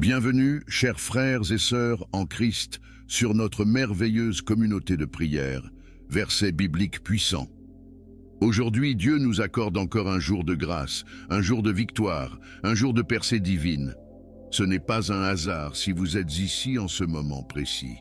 Bienvenue, chers frères et sœurs en Christ, sur notre merveilleuse communauté de prière, versets bibliques puissants. Aujourd'hui, Dieu nous accorde encore un jour de grâce, un jour de victoire, un jour de percée divine. Ce n'est pas un hasard si vous êtes ici en ce moment précis.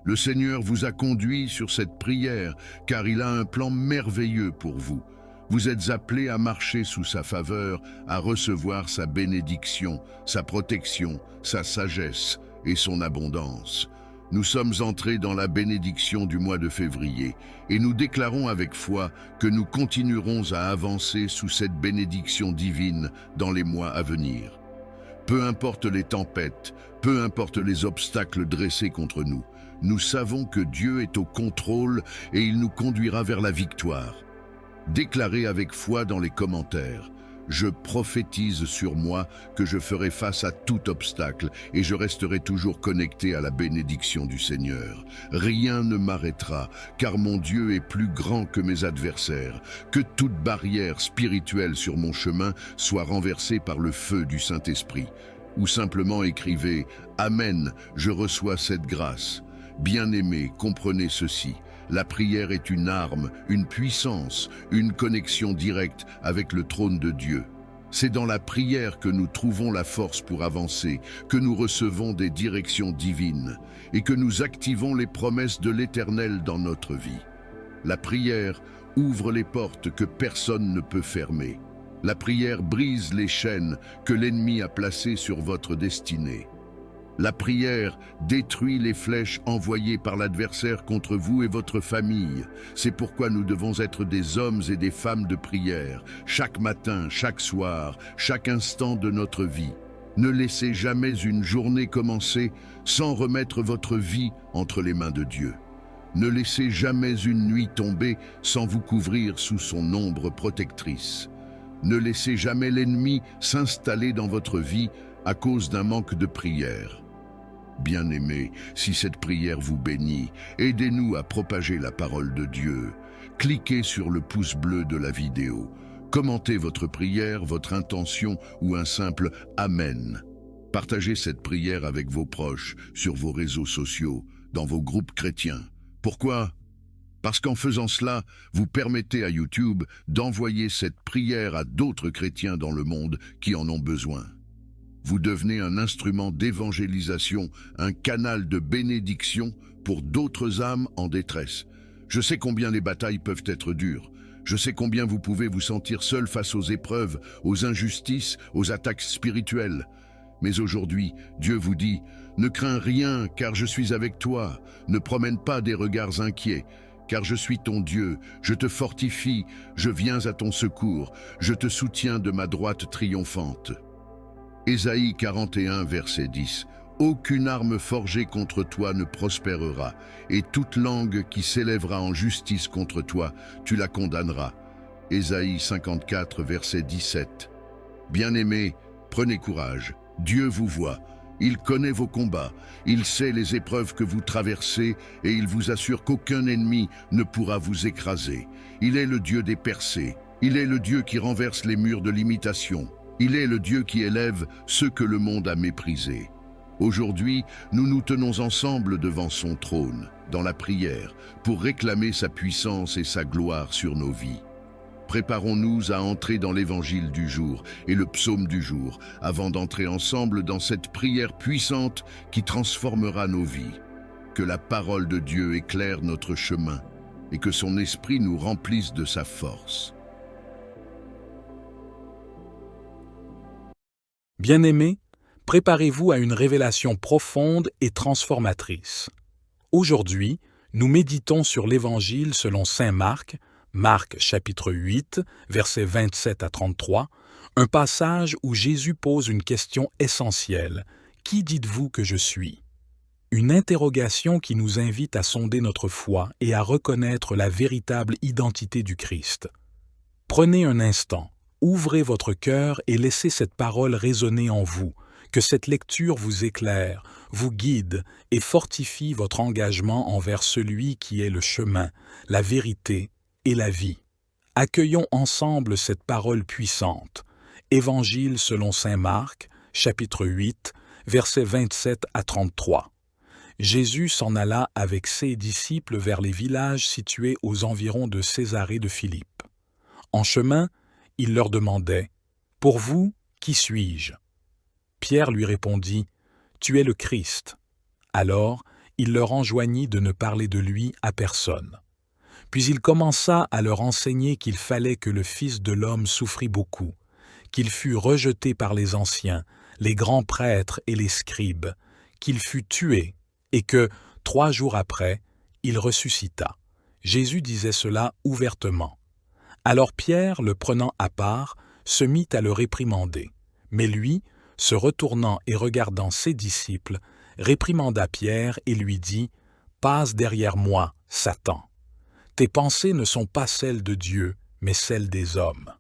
Le Seigneur vous a conduit sur cette prière, car il a un plan merveilleux pour vous. Vous êtes appelés à marcher sous sa faveur, à recevoir sa bénédiction, sa protection, sa sagesse et son abondance. Nous sommes entrés dans la bénédiction du mois de février et nous déclarons avec foi que nous continuerons à avancer sous cette bénédiction divine dans les mois à venir. Peu importe les tempêtes, peu importe les obstacles dressés contre nous, nous savons que Dieu est au contrôle et il nous conduira vers la victoire. Déclarez avec foi dans les commentaires. Je prophétise sur moi que je ferai face à tout obstacle et je resterai toujours connecté à la bénédiction du Seigneur. Rien ne m'arrêtera, car mon Dieu est plus grand que mes adversaires. Que toute barrière spirituelle sur mon chemin soit renversée par le feu du Saint-Esprit. Ou simplement écrivez « Amen, je reçois cette grâce ». Bien-aimés, comprenez ceci. La prière est une arme, une puissance, une connexion directe avec le trône de Dieu. C'est dans la prière que nous trouvons la force pour avancer, que nous recevons des directions divines et que nous activons les promesses de l'Éternel dans notre vie. La prière ouvre les portes que personne ne peut fermer. La prière brise les chaînes que l'ennemi a placées sur votre destinée. La prière détruit les flèches envoyées par l'adversaire contre vous et votre famille. C'est pourquoi nous devons être des hommes et des femmes de prière, chaque matin, chaque soir, chaque instant de notre vie. Ne laissez jamais une journée commencer sans remettre votre vie entre les mains de Dieu. Ne laissez jamais une nuit tomber sans vous couvrir sous son ombre protectrice. Ne laissez jamais l'ennemi s'installer dans votre vie à cause d'un manque de prière. Bien-aimés, si cette prière vous bénit, aidez-nous à propager la parole de Dieu. Cliquez sur le pouce bleu de la vidéo. Commentez votre prière, votre intention ou un simple « Amen ». Partagez cette prière avec vos proches, sur vos réseaux sociaux, dans vos groupes chrétiens. Pourquoi ? Parce qu'en faisant cela, vous permettez à YouTube d'envoyer cette prière à d'autres chrétiens dans le monde qui en ont besoin. Vous devenez un instrument d'évangélisation, un canal de bénédiction pour d'autres âmes en détresse. Je sais combien les batailles peuvent être dures. Je sais combien vous pouvez vous sentir seul face aux épreuves, aux injustices, aux attaques spirituelles. Mais aujourd'hui, Dieu vous dit « Ne crains rien, car je suis avec toi. Ne promène pas des regards inquiets. Car je suis ton Dieu, je te fortifie, je viens à ton secours, je te soutiens de ma droite triomphante. » Ésaïe 41, verset 10. « Aucune arme forgée contre toi ne prospérera, et toute langue qui s'élèvera en justice contre toi, tu la condamneras. » Ésaïe 54, verset 17. Bien-aimés, prenez courage, Dieu vous voit. Il connaît vos combats, il sait les épreuves que vous traversez et il vous assure qu'aucun ennemi ne pourra vous écraser. Il est le Dieu des percées, il est le Dieu qui renverse les murs de l'imitation. Il est le Dieu qui élève ceux que le monde a méprisés. Aujourd'hui, nous nous tenons ensemble devant son trône, dans la prière, pour réclamer sa puissance et sa gloire sur nos vies. Préparons-nous à entrer dans l'évangile du jour et le psaume du jour, avant d'entrer ensemble dans cette prière puissante qui transformera nos vies. Que la parole de Dieu éclaire notre chemin et que son esprit nous remplisse de sa force. Bien-aimés, préparez-vous à une révélation profonde et transformatrice. Aujourd'hui, nous méditons sur l'Évangile selon saint Marc, Marc chapitre 8, versets 27 à 33, un passage où Jésus pose une question essentielle. « Qui dites-vous que je suis ?» Une interrogation qui nous invite à sonder notre foi et à reconnaître la véritable identité du Christ. Prenez un instant. Ouvrez votre cœur et laissez cette parole résonner en vous, que cette lecture vous éclaire, vous guide et fortifie votre engagement envers celui qui est le chemin, la vérité et la vie. Accueillons ensemble cette parole puissante. Évangile selon saint Marc, chapitre 8, versets 27 à 33. Jésus s'en alla avec ses disciples vers les villages situés aux environs de Césarée de Philippe. En chemin, il leur demandait « Pour vous, qui suis-je » Pierre lui répondit « Tu es le Christ ». Alors, il leur enjoignit de ne parler de lui à personne. Puis il commença à leur enseigner qu'il fallait que le Fils de l'homme souffrit beaucoup, qu'il fût rejeté par les anciens, les grands prêtres et les scribes, qu'il fût tué, et que, 3 jours après, il ressuscita. Jésus disait cela ouvertement. Alors Pierre, le prenant à part, se mit à le réprimander. Mais lui, se retournant et regardant ses disciples, réprimanda Pierre et lui dit « Passe derrière moi, Satan. Tes pensées ne sont pas celles de Dieu, mais celles des hommes. »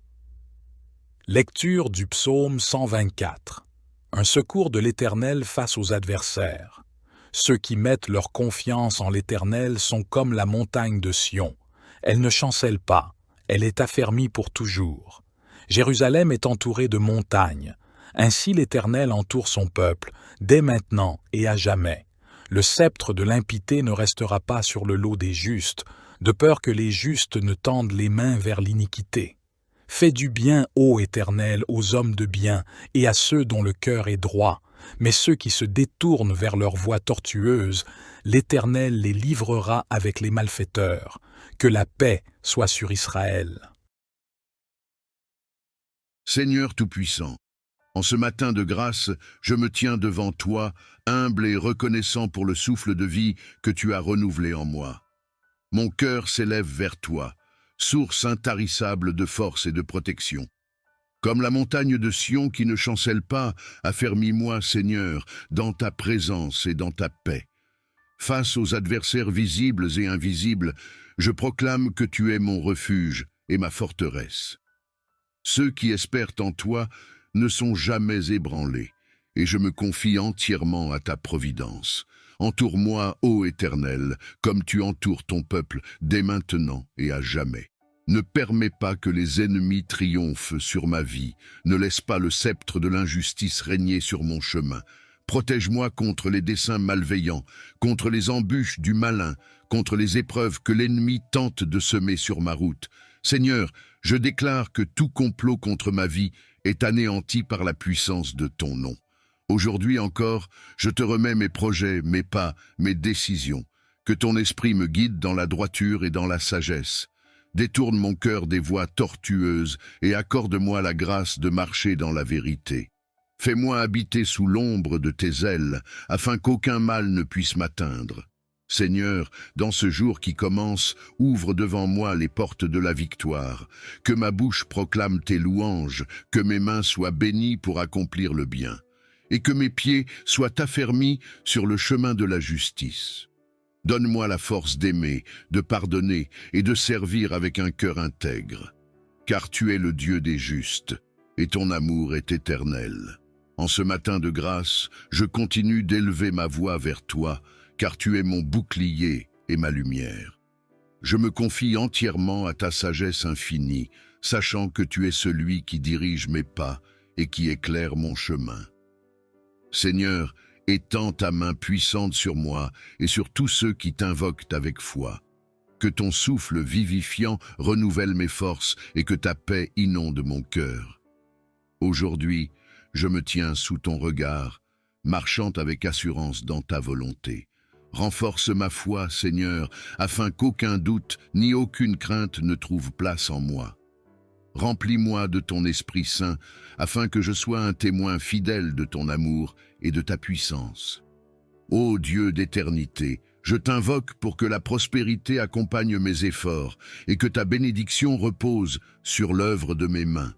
Lecture du psaume 124. Un secours de l'Éternel face aux adversaires. Ceux qui mettent leur confiance en l'Éternel sont comme la montagne de Sion. Elle ne chancelle pas, elle est affermie pour toujours. Jérusalem est entourée de montagnes. Ainsi l'Éternel entoure son peuple, dès maintenant et à jamais. Le sceptre de l'impiété ne restera pas sur le lot des justes, de peur que les justes ne tendent les mains vers l'iniquité. Fais du bien, ô Éternel, aux hommes de bien et à ceux dont le cœur est droit. Mais ceux qui se détournent vers leur voie tortueuse, l'Éternel les livrera avec les malfaiteurs. Que la paix soit sur Israël. Seigneur Tout-Puissant, en ce matin de grâce, je me tiens devant toi, humble et reconnaissant pour le souffle de vie que tu as renouvelé en moi. Mon cœur s'élève vers toi, source intarissable de force et de protection. Comme la montagne de Sion qui ne chancelle pas, affermis-moi, Seigneur, dans ta présence et dans ta paix. Face aux adversaires visibles et invisibles, je proclame que tu es mon refuge et ma forteresse. Ceux qui espèrent en toi ne sont jamais ébranlés, et je me confie entièrement à ta providence. Entoure-moi, ô Éternel, comme tu entoures ton peuple, dès maintenant et à jamais. Ne permets pas que les ennemis triomphent sur ma vie. Ne laisse pas le sceptre de l'injustice régner sur mon chemin. Protège-moi contre les desseins malveillants, contre les embûches du malin, contre les épreuves que l'ennemi tente de semer sur ma route. Seigneur, je déclare que tout complot contre ma vie est anéanti par la puissance de ton nom. Aujourd'hui encore, je te remets mes projets, mes pas, mes décisions. Que ton esprit me guide dans la droiture et dans la sagesse. Détourne mon cœur des voies tortueuses et accorde-moi la grâce de marcher dans la vérité. Fais-moi habiter sous l'ombre de tes ailes, afin qu'aucun mal ne puisse m'atteindre. Seigneur, dans ce jour qui commence, ouvre devant moi les portes de la victoire. Que ma bouche proclame tes louanges, que mes mains soient bénies pour accomplir le bien, et que mes pieds soient affermis sur le chemin de la justice. Donne-moi la force d'aimer, de pardonner et de servir avec un cœur intègre. Car tu es le Dieu des justes, et ton amour est éternel. En ce matin de grâce, je continue d'élever ma voix vers toi, car tu es mon bouclier et ma lumière. Je me confie entièrement à ta sagesse infinie, sachant que tu es celui qui dirige mes pas et qui éclaire mon chemin. Seigneur, étends ta main puissante sur moi et sur tous ceux qui t'invoquent avec foi. Que ton souffle vivifiant renouvelle mes forces et que ta paix inonde mon cœur. Aujourd'hui, je me tiens sous ton regard, marchant avec assurance dans ta volonté. Renforce ma foi, Seigneur, afin qu'aucun doute ni aucune crainte ne trouve place en moi. Remplis-moi de ton Esprit Saint, afin que je sois un témoin fidèle de ton amour et de ta puissance. Ô Dieu d'éternité, je t'invoque pour que la prospérité accompagne mes efforts et que ta bénédiction repose sur l'œuvre de mes mains.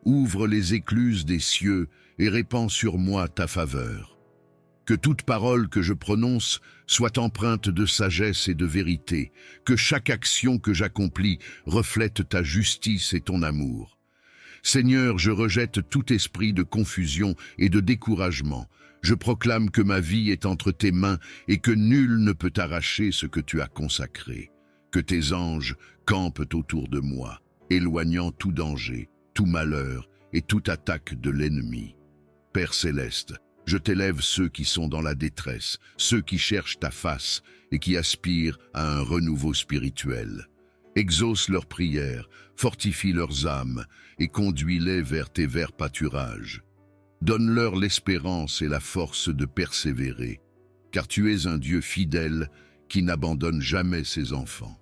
Ouvre les écluses des cieux et répands sur moi ta faveur. Que toute parole que je prononce soit empreinte de sagesse et de vérité, que chaque action que j'accomplis reflète ta justice et ton amour. Seigneur, je rejette tout esprit de confusion et de découragement. Je proclame que ma vie est entre tes mains et que nul ne peut arracher ce que tu as consacré. Que tes anges campent autour de moi, éloignant tout danger, tout malheur et toute attaque de l'ennemi. Père céleste, Je t'élève ceux qui sont dans la détresse, ceux qui cherchent ta face et qui aspirent à un renouveau spirituel. Exauce leurs prières, fortifie leurs âmes et conduis-les vers tes verts pâturages. Donne-leur l'espérance et la force de persévérer, car tu es un Dieu fidèle qui n'abandonne jamais ses enfants.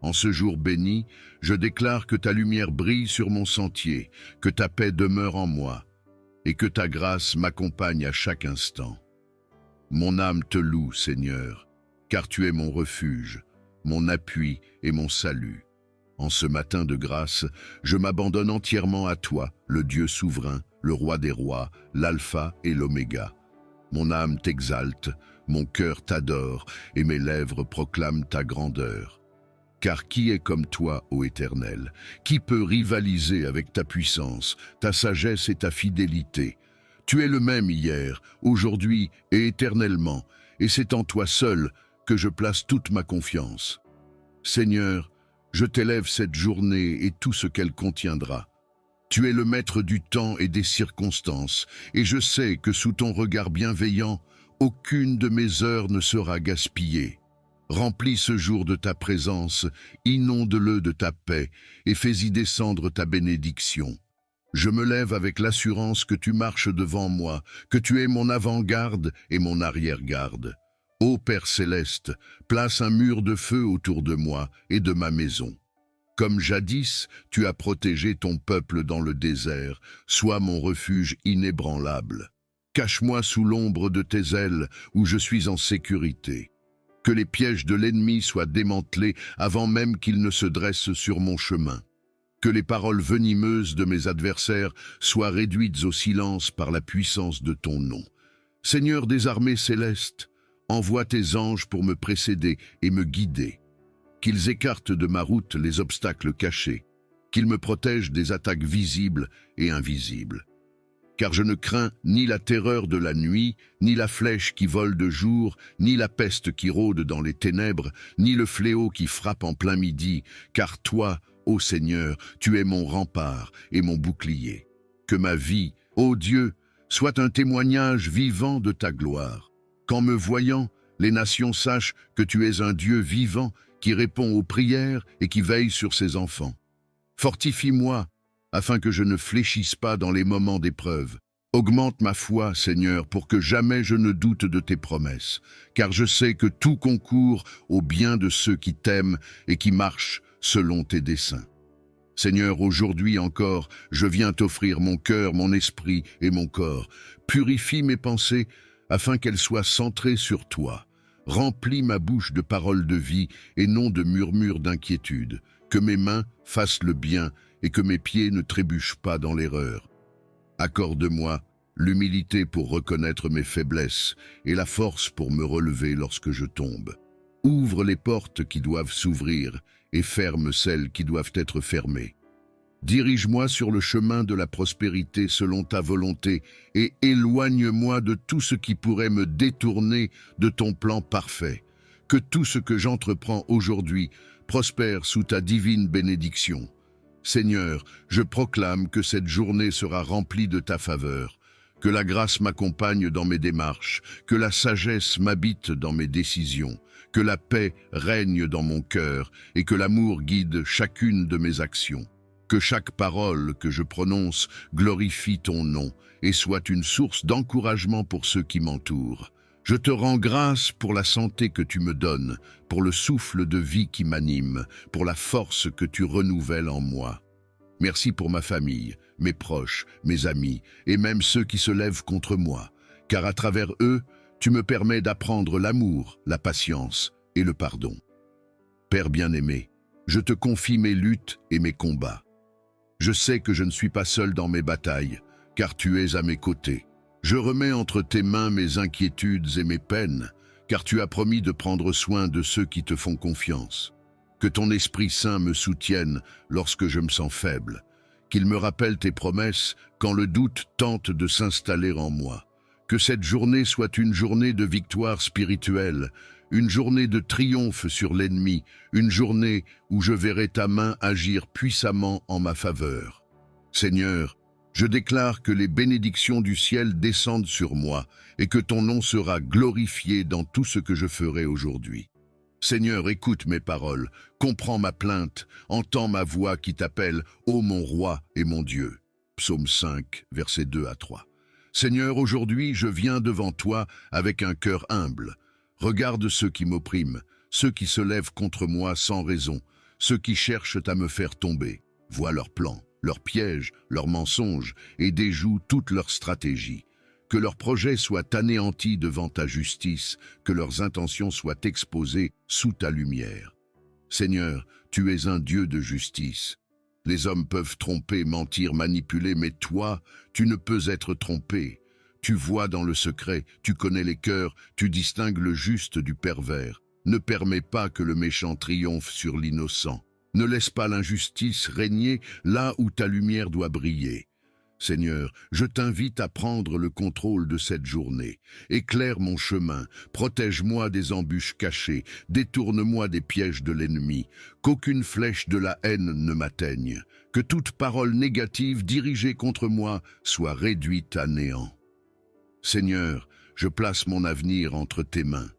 En ce jour béni, je déclare que ta lumière brille sur mon sentier, que ta paix demeure en moi, et que ta grâce m'accompagne à chaque instant. Mon âme te loue, Seigneur, car tu es mon refuge, mon appui et mon salut. En ce matin de grâce, je m'abandonne entièrement à toi, le Dieu souverain, le roi des rois, l'alpha et l'oméga. Mon âme t'exalte, mon cœur t'adore, et mes lèvres proclament ta grandeur. Car qui est comme toi, ô Éternel? Qui peut rivaliser avec ta puissance, ta sagesse et ta fidélité? Tu es le même hier, aujourd'hui et éternellement, et c'est en toi seul que je place toute ma confiance. Seigneur, je t'élève cette journée et tout ce qu'elle contiendra. Tu es le maître du temps et des circonstances, et je sais que sous ton regard bienveillant, aucune de mes heures ne sera gaspillée. Remplis ce jour de ta présence, inonde-le de ta paix, et fais-y descendre ta bénédiction. Je me lève avec l'assurance que tu marches devant moi, que tu es mon avant-garde et mon arrière-garde. Ô Père céleste, place un mur de feu autour de moi et de ma maison. Comme jadis, tu as protégé ton peuple dans le désert, sois mon refuge inébranlable. Cache-moi sous l'ombre de tes ailes, où je suis en sécurité. Que les pièges de l'ennemi soient démantelés avant même qu'il ne se dresse sur mon chemin. Que les paroles venimeuses de mes adversaires soient réduites au silence par la puissance de ton nom. Seigneur des armées célestes, envoie tes anges pour me précéder et me guider. Qu'ils écartent de ma route les obstacles cachés, qu'ils me protègent des attaques visibles et invisibles. Car je ne crains ni la terreur de la nuit, ni la flèche qui vole de jour, ni la peste qui rôde dans les ténèbres, ni le fléau qui frappe en plein midi, car toi, ô Seigneur, tu es mon rempart et mon bouclier. Que ma vie, ô Dieu, soit un témoignage vivant de ta gloire. Qu'en me voyant, les nations sachent que tu es un Dieu vivant qui répond aux prières et qui veille sur ses enfants. Fortifie-moi, afin que je ne fléchisse pas dans les moments d'épreuve. Augmente ma foi, Seigneur, pour que jamais je ne doute de tes promesses, car je sais que tout concourt au bien de ceux qui t'aiment et qui marchent selon tes desseins. Seigneur, aujourd'hui encore, je viens t'offrir mon cœur, mon esprit et mon corps. Purifie mes pensées afin qu'elles soient centrées sur toi. Remplis ma bouche de paroles de vie et non de murmures d'inquiétude. Que mes mains fassent le bien et que mes pieds ne trébuchent pas dans l'erreur. Accorde-moi l'humilité pour reconnaître mes faiblesses et la force pour me relever lorsque je tombe. Ouvre les portes qui doivent s'ouvrir et ferme celles qui doivent être fermées. Dirige-moi sur le chemin de la prospérité selon ta volonté et éloigne-moi de tout ce qui pourrait me détourner de ton plan parfait. Que tout ce que j'entreprends aujourd'hui prospère sous ta divine bénédiction. Seigneur, je proclame que cette journée sera remplie de ta faveur, que la grâce m'accompagne dans mes démarches, que la sagesse m'habite dans mes décisions, que la paix règne dans mon cœur et que l'amour guide chacune de mes actions. Que chaque parole que je prononce glorifie ton nom et soit une source d'encouragement pour ceux qui m'entourent. Je te rends grâce pour la santé que tu me donnes, pour le souffle de vie qui m'anime, pour la force que tu renouvelles en moi. Merci pour ma famille, mes proches, mes amis et même ceux qui se lèvent contre moi, car à travers eux, tu me permets d'apprendre l'amour, la patience et le pardon. Père bien-aimé, je te confie mes luttes et mes combats. Je sais que je ne suis pas seul dans mes batailles, car tu es à mes côtés. Je remets entre tes mains mes inquiétudes et mes peines, car tu as promis de prendre soin de ceux qui te font confiance. Que ton Esprit Saint me soutienne lorsque je me sens faible, qu'il me rappelle tes promesses quand le doute tente de s'installer en moi. Que cette journée soit une journée de victoire spirituelle, une journée de triomphe sur l'ennemi, une journée où je verrai ta main agir puissamment en ma faveur. Seigneur, Je déclare que les bénédictions du ciel descendent sur moi et que ton nom sera glorifié dans tout ce que je ferai aujourd'hui. Seigneur, écoute mes paroles, comprends ma plainte, entends ma voix qui t'appelle, ô mon roi et mon Dieu. Psaume 5, versets 2 à 3. Seigneur, aujourd'hui je viens devant toi avec un cœur humble. Regarde ceux qui m'oppriment, ceux qui se lèvent contre moi sans raison, ceux qui cherchent à me faire tomber. Vois leurs plans, leurs pièges, leurs mensonges et déjoue toutes leurs stratégies. Que leurs projets soient anéantis devant ta justice, que leurs intentions soient exposées sous ta lumière. Seigneur, tu es un Dieu de justice. Les hommes peuvent tromper, mentir, manipuler, mais toi, tu ne peux être trompé. Tu vois dans le secret, tu connais les cœurs, tu distingues le juste du pervers. Ne permets pas que le méchant triomphe sur l'innocent. Ne laisse pas l'injustice régner là où ta lumière doit briller. Seigneur, je t'invite à prendre le contrôle de cette journée. Éclaire mon chemin, protège-moi des embûches cachées, détourne-moi des pièges de l'ennemi, qu'aucune flèche de la haine ne m'atteigne, que toute parole négative dirigée contre moi soit réduite à néant. Seigneur, je place mon avenir entre tes mains.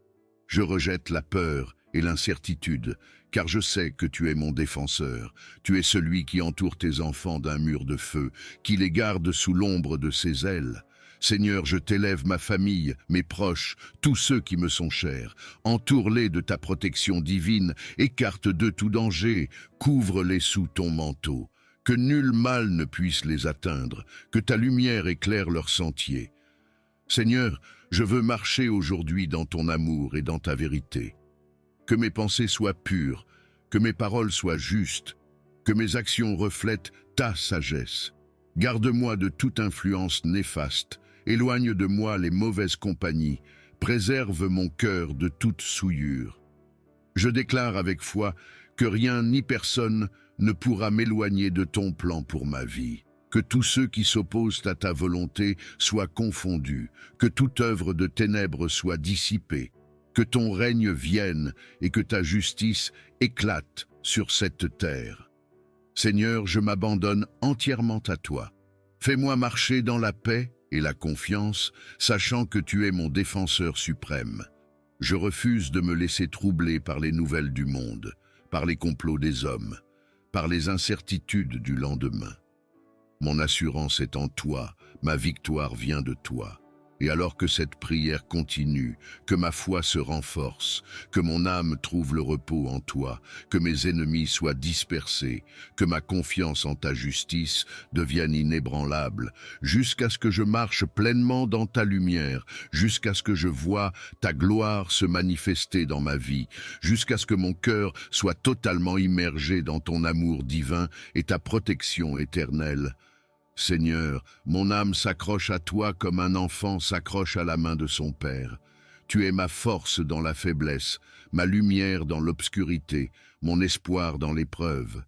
Je rejette la peur et l'incertitude, car je sais que tu es mon défenseur. Tu es celui qui entoure tes enfants d'un mur de feu, qui les garde sous l'ombre de ses ailes. Seigneur, je t'élève ma famille, mes proches, tous ceux qui me sont chers. Entoure-les de ta protection divine, écarte de tout danger, couvre-les sous ton manteau. Que nul mal ne puisse les atteindre, que ta lumière éclaire leur sentier. Seigneur, je veux marcher aujourd'hui dans ton amour et dans ta vérité. Que mes pensées soient pures, que mes paroles soient justes, que mes actions reflètent ta sagesse. Garde-moi de toute influence néfaste, éloigne de moi les mauvaises compagnies, préserve mon cœur de toute souillure. Je déclare avec foi que rien ni personne ne pourra m'éloigner de ton plan pour ma vie. Que tous ceux qui s'opposent à ta volonté soient confondus, que toute œuvre de ténèbres soit dissipée, que ton règne vienne et que ta justice éclate sur cette terre. Seigneur, je m'abandonne entièrement à toi. Fais-moi marcher dans la paix et la confiance, sachant que tu es mon défenseur suprême. Je refuse de me laisser troubler par les nouvelles du monde, par les complots des hommes, par les incertitudes du lendemain. Mon assurance est en toi, ma victoire vient de toi. Et alors que cette prière continue, que ma foi se renforce, que mon âme trouve le repos en toi, que mes ennemis soient dispersés, que ma confiance en ta justice devienne inébranlable, jusqu'à ce que je marche pleinement dans ta lumière, jusqu'à ce que je voie ta gloire se manifester dans ma vie, jusqu'à ce que mon cœur soit totalement immergé dans ton amour divin et ta protection éternelle. Seigneur, mon âme s'accroche à toi comme un enfant s'accroche à la main de son père. Tu es ma force dans la faiblesse, ma lumière dans l'obscurité, mon espoir dans l'épreuve.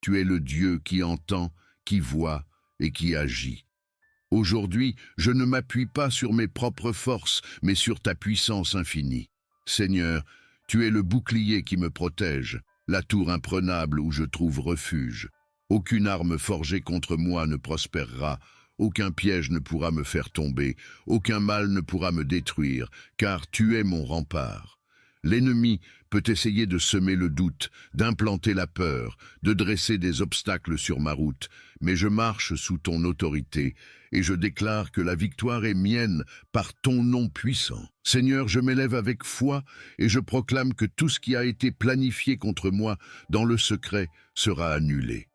Tu es le Dieu qui entend, qui voit et qui agit. Aujourd'hui, je ne m'appuie pas sur mes propres forces, mais sur ta puissance infinie. Seigneur, tu es le bouclier qui me protège, la tour imprenable où je trouve refuge. Aucune arme forgée contre moi ne prospérera, aucun piège ne pourra me faire tomber, aucun mal ne pourra me détruire, car tu es mon rempart. L'ennemi peut essayer de semer le doute, d'implanter la peur, de dresser des obstacles sur ma route, mais je marche sous ton autorité, et je déclare que la victoire est mienne par ton nom puissant. Seigneur, je m'élève avec foi, et je proclame que tout ce qui a été planifié contre moi dans le secret sera annulé.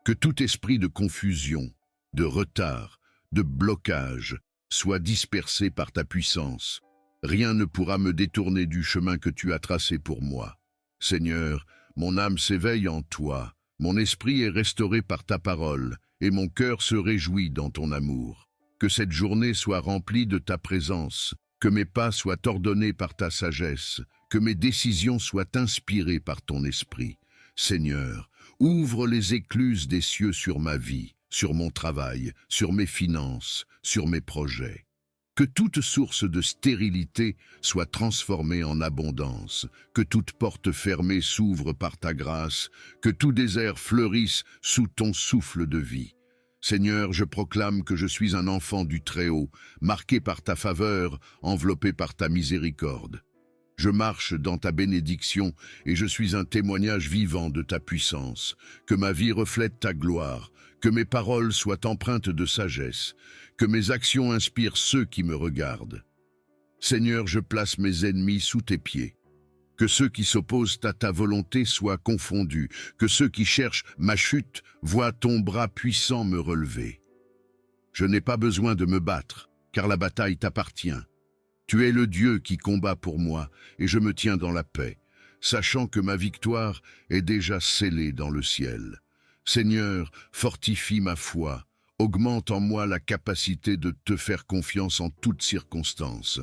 Que tout esprit de confusion, de retard, de blocage soit dispersé par ta puissance. Rien ne pourra me détourner du chemin que tu as tracé pour moi. Seigneur, mon âme s'éveille en toi, mon esprit est restauré par ta parole, et mon cœur se réjouit dans ton amour. Que cette journée soit remplie de ta présence, que mes pas soient ordonnés par ta sagesse, que mes décisions soient inspirées par ton esprit. Seigneur, ouvre les écluses des cieux sur ma vie, sur mon travail, sur mes finances, sur mes projets. Que toute source de stérilité soit transformée en abondance, que toute porte fermée s'ouvre par ta grâce, que tout désert fleurisse sous ton souffle de vie. Seigneur, je proclame que je suis un enfant du Très-Haut, marqué par ta faveur, enveloppé par ta miséricorde. Je marche dans ta bénédiction et je suis un témoignage vivant de ta puissance. Que ma vie reflète ta gloire, que mes paroles soient empreintes de sagesse, que mes actions inspirent ceux qui me regardent. Seigneur, je place mes ennemis sous tes pieds. Que ceux qui s'opposent à ta volonté soient confondus, que ceux qui cherchent ma chute voient ton bras puissant me relever. Je n'ai pas besoin de me battre, car la bataille t'appartient. Tu es le Dieu qui combat pour moi, et je me tiens dans la paix, sachant que ma victoire est déjà scellée dans le ciel. Seigneur, fortifie ma foi, augmente en moi la capacité de te faire confiance en toutes circonstances.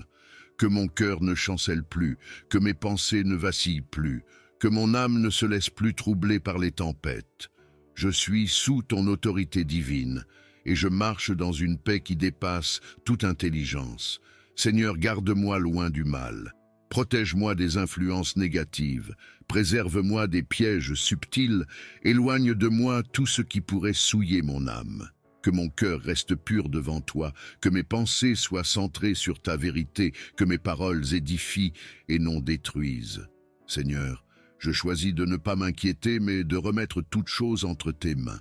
Que mon cœur ne chancelle plus, que mes pensées ne vacillent plus, que mon âme ne se laisse plus troubler par les tempêtes. Je suis sous ton autorité divine, et je marche dans une paix qui dépasse toute intelligence. Seigneur, garde-moi loin du mal. Protège-moi des influences négatives. Préserve-moi des pièges subtils. Éloigne de moi tout ce qui pourrait souiller mon âme. Que mon cœur reste pur devant toi, que mes pensées soient centrées sur ta vérité, que mes paroles édifient et non détruisent. Seigneur, je choisis de ne pas m'inquiéter, mais de remettre toute chose entre tes mains,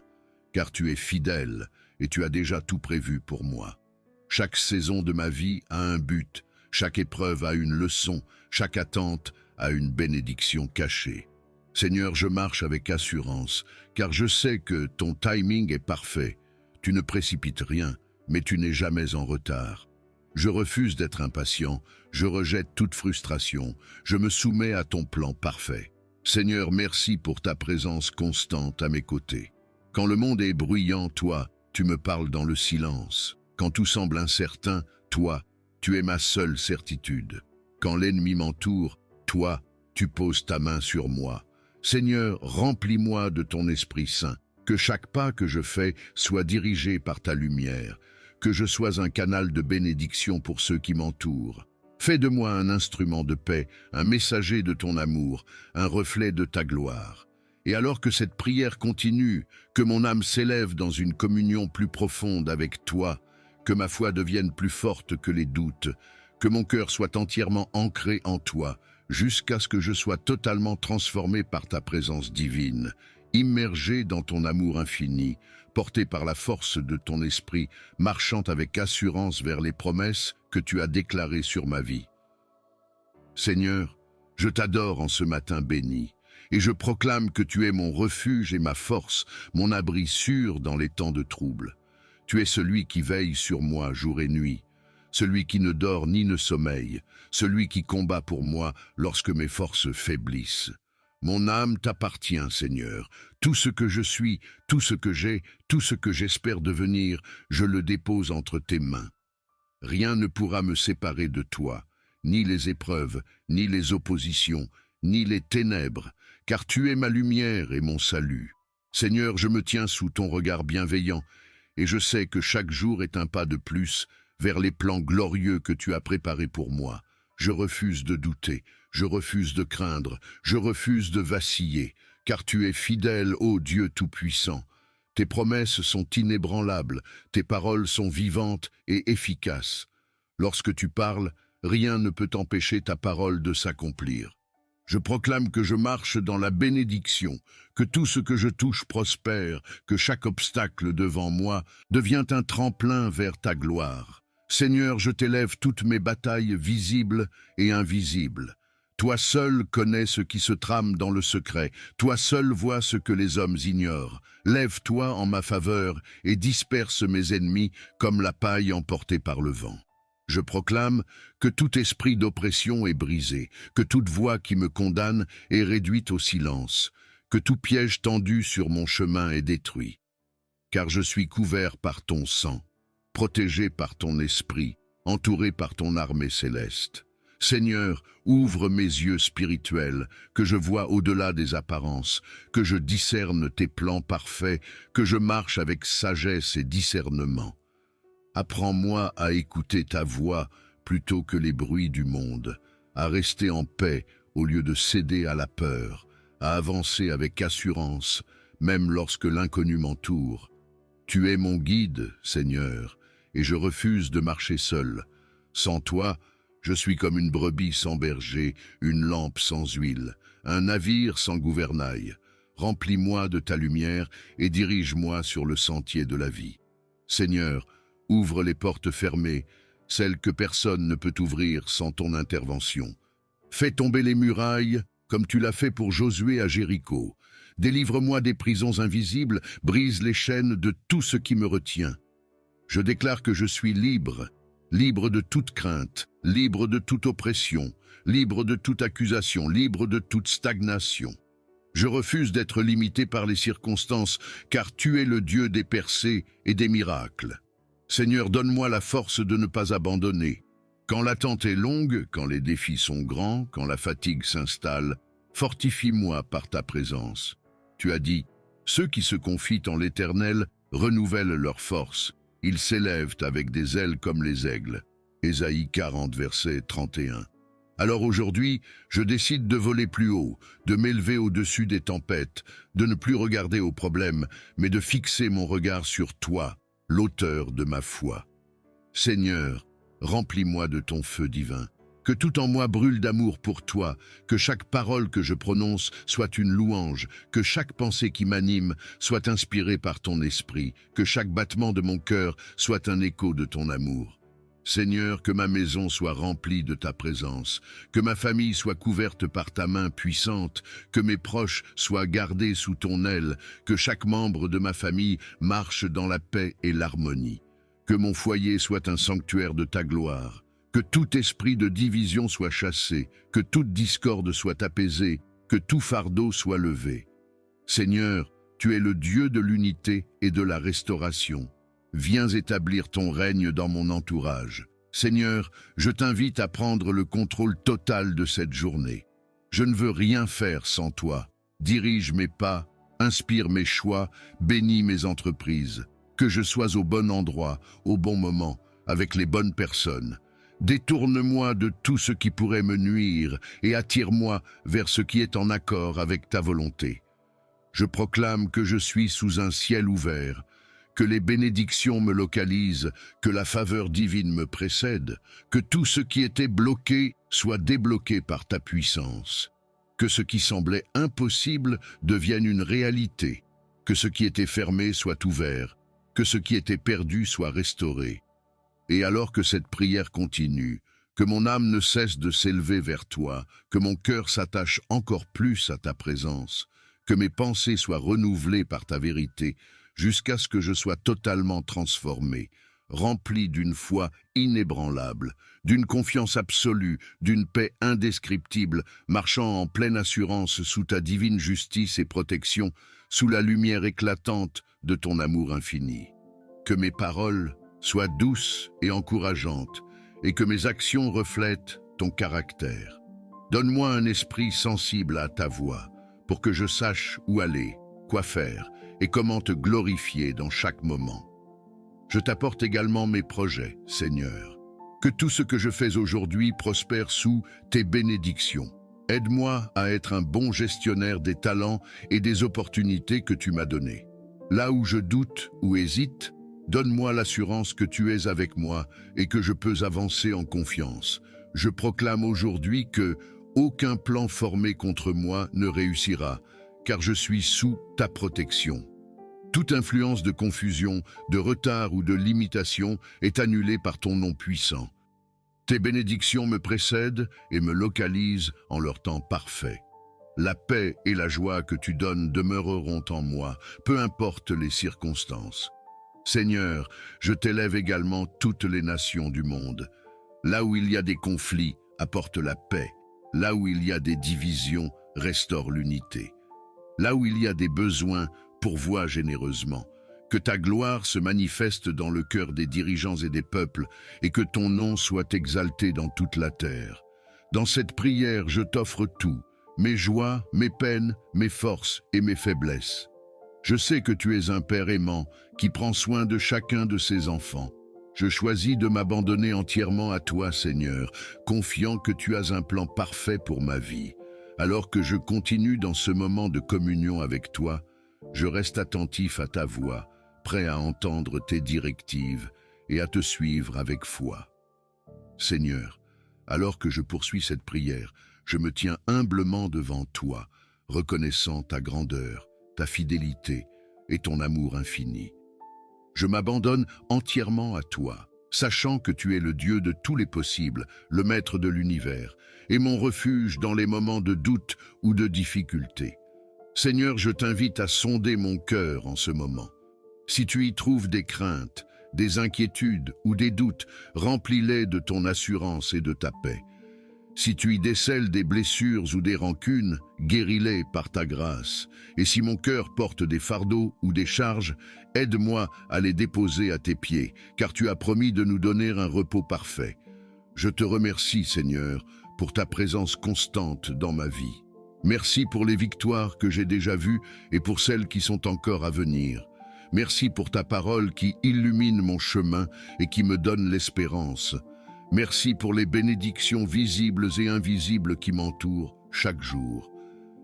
car tu es fidèle et tu as déjà tout prévu pour moi. Chaque saison de ma vie a un but, chaque épreuve a une leçon, chaque attente a une bénédiction cachée. Seigneur, je marche avec assurance, car je sais que ton timing est parfait. Tu ne précipites rien, mais tu n'es jamais en retard. Je refuse d'être impatient, je rejette toute frustration, je me soumets à ton plan parfait. Seigneur, merci pour ta présence constante à mes côtés. Quand le monde est bruyant, toi, tu me parles dans le silence. Quand tout semble incertain, toi, tu es ma seule certitude. Quand l'ennemi m'entoure, toi, tu poses ta main sur moi. Seigneur, remplis-moi de ton Esprit Saint. Que chaque pas que je fais soit dirigé par ta lumière. Que je sois un canal de bénédiction pour ceux qui m'entourent. Fais de moi un instrument de paix, un messager de ton amour, un reflet de ta gloire. Et alors que cette prière continue, que mon âme s'élève dans une communion plus profonde avec toi, que ma foi devienne plus forte que les doutes, que mon cœur soit entièrement ancré en toi, jusqu'à ce que je sois totalement transformé par ta présence divine, immergé dans ton amour infini, porté par la force de ton esprit, marchant avec assurance vers les promesses que tu as déclarées sur ma vie. Seigneur, je t'adore en ce matin béni, et je proclame que tu es mon refuge et ma force, mon abri sûr dans les temps de trouble. Tu es celui qui veille sur moi jour et nuit, celui qui ne dort ni ne sommeille, celui qui combat pour moi lorsque mes forces faiblissent. Mon âme t'appartient, Seigneur. Tout ce que je suis, tout ce que j'ai, tout ce que j'espère devenir, je le dépose entre tes mains. Rien ne pourra me séparer de toi, ni les épreuves, ni les oppositions, ni les ténèbres, car tu es ma lumière et mon salut. Seigneur, je me tiens sous ton regard bienveillant, et je sais que chaque jour est un pas de plus vers les plans glorieux que tu as préparés pour moi. Je refuse de douter, je refuse de craindre, je refuse de vaciller, car tu es fidèle, ô Dieu Tout-Puissant. Tes promesses sont inébranlables, tes paroles sont vivantes et efficaces. Lorsque tu parles, rien ne peut empêcher ta parole de s'accomplir. Je proclame que je marche dans la bénédiction, que tout ce que je touche prospère, que chaque obstacle devant moi devient un tremplin vers ta gloire. Seigneur, je t'élève toutes mes batailles visibles et invisibles. Toi seul connais ce qui se trame dans le secret. Toi seul vois ce que les hommes ignorent. Lève-toi en ma faveur et disperse mes ennemis comme la paille emportée par le vent. Je proclame que tout esprit d'oppression est brisé, que toute voix qui me condamne est réduite au silence, que tout piège tendu sur mon chemin est détruit. Car je suis couvert par ton sang, protégé par ton esprit, entouré par ton armée céleste. Seigneur, ouvre mes yeux spirituels, que je vois au-delà des apparences, que je discerne tes plans parfaits, que je marche avec sagesse et discernement. Apprends-moi à écouter ta voix plutôt que les bruits du monde, à rester en paix au lieu de céder à la peur, à avancer avec assurance, même lorsque l'inconnu m'entoure. Tu es mon guide, Seigneur, et je refuse de marcher seul. Sans toi, je suis comme une brebis sans berger, une lampe sans huile, un navire sans gouvernail. Remplis-moi de ta lumière et dirige-moi sur le sentier de la vie. Seigneur, ouvre les portes fermées, celles que personne ne peut ouvrir sans ton intervention. Fais tomber les murailles, comme tu l'as fait pour Josué à Jéricho. Délivre-moi des prisons invisibles, brise les chaînes de tout ce qui me retient. Je déclare que je suis libre, libre de toute crainte, libre de toute oppression, libre de toute accusation, libre de toute stagnation. Je refuse d'être limité par les circonstances, car tu es le Dieu des percées et des miracles. Seigneur, donne-moi la force de ne pas abandonner. Quand l'attente est longue, quand les défis sont grands, quand la fatigue s'installe, fortifie-moi par ta présence. Tu as dit, ceux qui se confient en l'Éternel renouvellent leur force. Ils s'élèvent avec des ailes comme les aigles. Ésaïe 40, verset 31. Alors aujourd'hui, je décide de voler plus haut, de m'élever au-dessus des tempêtes, de ne plus regarder aux problèmes, mais de fixer mon regard sur toi, l'auteur de ma foi. Seigneur, remplis-moi de ton feu divin. Que tout en moi brûle d'amour pour toi, que chaque parole que je prononce soit une louange, que chaque pensée qui m'anime soit inspirée par ton esprit, que chaque battement de mon cœur soit un écho de ton amour. Seigneur, que ma maison soit remplie de ta présence, que ma famille soit couverte par ta main puissante, que mes proches soient gardés sous ton aile, que chaque membre de ma famille marche dans la paix et l'harmonie, que mon foyer soit un sanctuaire de ta gloire, que tout esprit de division soit chassé, que toute discorde soit apaisée, que tout fardeau soit levé. Seigneur, tu es le Dieu de l'unité et de la restauration. Viens établir ton règne dans mon entourage. Seigneur, je t'invite à prendre le contrôle total de cette journée. Je ne veux rien faire sans toi. Dirige mes pas, inspire mes choix, bénis mes entreprises. Que je sois au bon endroit, au bon moment, avec les bonnes personnes. Détourne-moi de tout ce qui pourrait me nuire et attire-moi vers ce qui est en accord avec ta volonté. Je proclame que je suis sous un ciel ouvert, que les bénédictions me localisent, que la faveur divine me précède, que tout ce qui était bloqué soit débloqué par ta puissance, que ce qui semblait impossible devienne une réalité, que ce qui était fermé soit ouvert, que ce qui était perdu soit restauré. Et alors que cette prière continue, que mon âme ne cesse de s'élever vers toi, que mon cœur s'attache encore plus à ta présence, que mes pensées soient renouvelées par ta vérité, jusqu'à ce que je sois totalement transformé, rempli d'une foi inébranlable, d'une confiance absolue, d'une paix indescriptible, marchant en pleine assurance sous ta divine justice et protection, sous la lumière éclatante de ton amour infini. Que mes paroles soient douces et encourageantes, et que mes actions reflètent ton caractère. Donne-moi un esprit sensible à ta voix, pour que je sache où aller, quoi faire, et comment te glorifier dans chaque moment. Je t'apporte également mes projets, Seigneur. Que tout ce que je fais aujourd'hui prospère sous tes bénédictions. Aide-moi à être un bon gestionnaire des talents et des opportunités que tu m'as données. Là où je doute ou hésite, donne-moi l'assurance que tu es avec moi et que je peux avancer en confiance. Je proclame aujourd'hui que aucun plan formé contre moi ne réussira, car je suis sous ta protection. Toute influence de confusion, de retard ou de limitation est annulée par ton nom puissant. Tes bénédictions me précèdent et me localisent en leur temps parfait. La paix et la joie que tu donnes demeureront en moi, peu importe les circonstances. Seigneur, je t'élève également toutes les nations du monde. Là où il y a des conflits, apporte la paix. Là où il y a des divisions, restaure l'unité. Là où il y a des besoins, pourvois généreusement. Que ta gloire se manifeste dans le cœur des dirigeants et des peuples, et que ton nom soit exalté dans toute la terre. Dans cette prière, je t'offre tout, mes joies, mes peines, mes forces et mes faiblesses. Je sais que tu es un Père aimant, qui prend soin de chacun de ses enfants. Je choisis de m'abandonner entièrement à toi, Seigneur, confiant que tu as un plan parfait pour ma vie. Alors que je continue dans ce moment de communion avec toi, je reste attentif à ta voix, prêt à entendre tes directives et à te suivre avec foi. Seigneur, alors que je poursuis cette prière, je me tiens humblement devant toi, reconnaissant ta grandeur, ta fidélité et ton amour infini. Je m'abandonne entièrement à toi, sachant que tu es le Dieu de tous les possibles, le maître de l'univers, et mon refuge dans les moments de doute ou de difficulté. Seigneur, je t'invite à sonder mon cœur en ce moment. Si tu y trouves des craintes, des inquiétudes ou des doutes, remplis-les de ton assurance et de ta paix. Si tu y décèles des blessures ou des rancunes, guéris-les par ta grâce. Et si mon cœur porte des fardeaux ou des charges, aide-moi à les déposer à tes pieds, car tu as promis de nous donner un repos parfait. Je te remercie, Seigneur, pour ta présence constante dans ma vie. Merci pour les victoires que j'ai déjà vues et pour celles qui sont encore à venir. Merci pour ta parole qui illumine mon chemin et qui me donne l'espérance. Merci pour les bénédictions visibles et invisibles qui m'entourent chaque jour.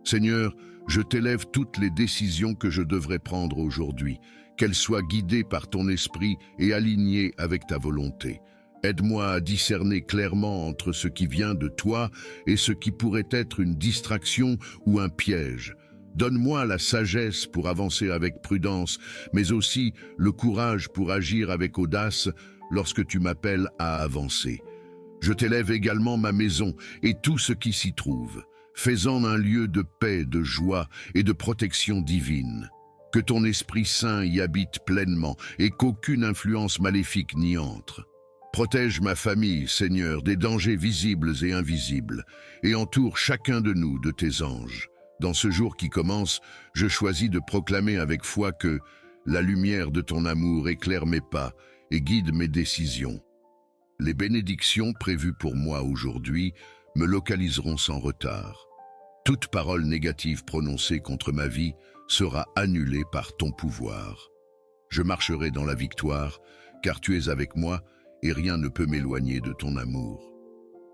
Seigneur, je t'élève toutes les décisions que je devrais prendre aujourd'hui, qu'elles soient guidées par ton esprit et alignées avec ta volonté. Aide-moi à discerner clairement entre ce qui vient de toi et ce qui pourrait être une distraction ou un piège. Donne-moi la sagesse pour avancer avec prudence, mais aussi le courage pour agir avec audace lorsque tu m'appelles à avancer. Je t'élève également ma maison et tout ce qui s'y trouve. Fais-en un lieu de paix, de joie et de protection divine. Que ton Esprit Saint y habite pleinement et qu'aucune influence maléfique n'y entre. Protège ma famille, Seigneur, des dangers visibles et invisibles, et entoure chacun de nous de tes anges. Dans ce jour qui commence, je choisis de proclamer avec foi que la lumière de ton amour éclaire mes pas et guide mes décisions. Les bénédictions prévues pour moi aujourd'hui me localiseront sans retard. Toute parole négative prononcée contre ma vie sera annulée par ton pouvoir. Je marcherai dans la victoire, car tu es avec moi et rien ne peut m'éloigner de ton amour.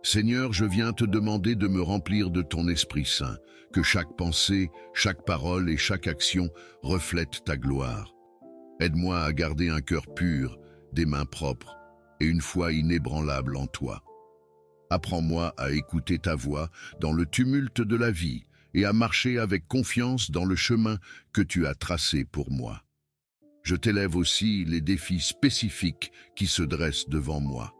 Seigneur, je viens te demander de me remplir de ton Esprit Saint, que chaque pensée, chaque parole et chaque action reflètent ta gloire. Aide-moi à garder un cœur pur, des mains propres et une foi inébranlable en toi. Apprends-moi à écouter ta voix dans le tumulte de la vie et à marcher avec confiance dans le chemin que tu as tracé pour moi. Je t'élève aussi les défis spécifiques qui se dressent devant moi.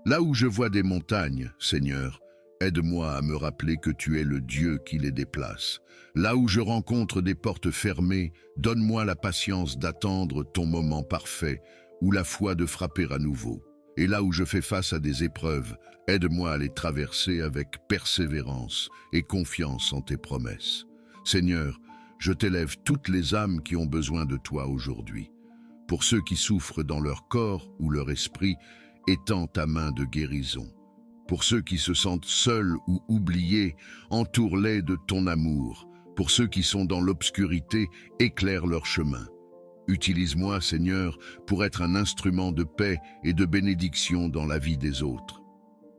Là où je vois des montagnes, Seigneur, aide-moi à me rappeler que tu es le Dieu qui les déplace. Là où je rencontre des portes fermées, donne-moi la patience d'attendre ton moment parfait ou la foi de frapper à nouveau. Et là où je fais face à des épreuves, aide-moi à les traverser avec persévérance et confiance en tes promesses. Seigneur, je t'élève toutes les âmes qui ont besoin de toi aujourd'hui. Pour ceux qui souffrent dans leur corps ou leur esprit, étends ta main de guérison. Pour ceux qui se sentent seuls ou oubliés, entoure-les de ton amour. Pour ceux qui sont dans l'obscurité, éclaire leur chemin. Utilise-moi, Seigneur, pour être un instrument de paix et de bénédiction dans la vie des autres.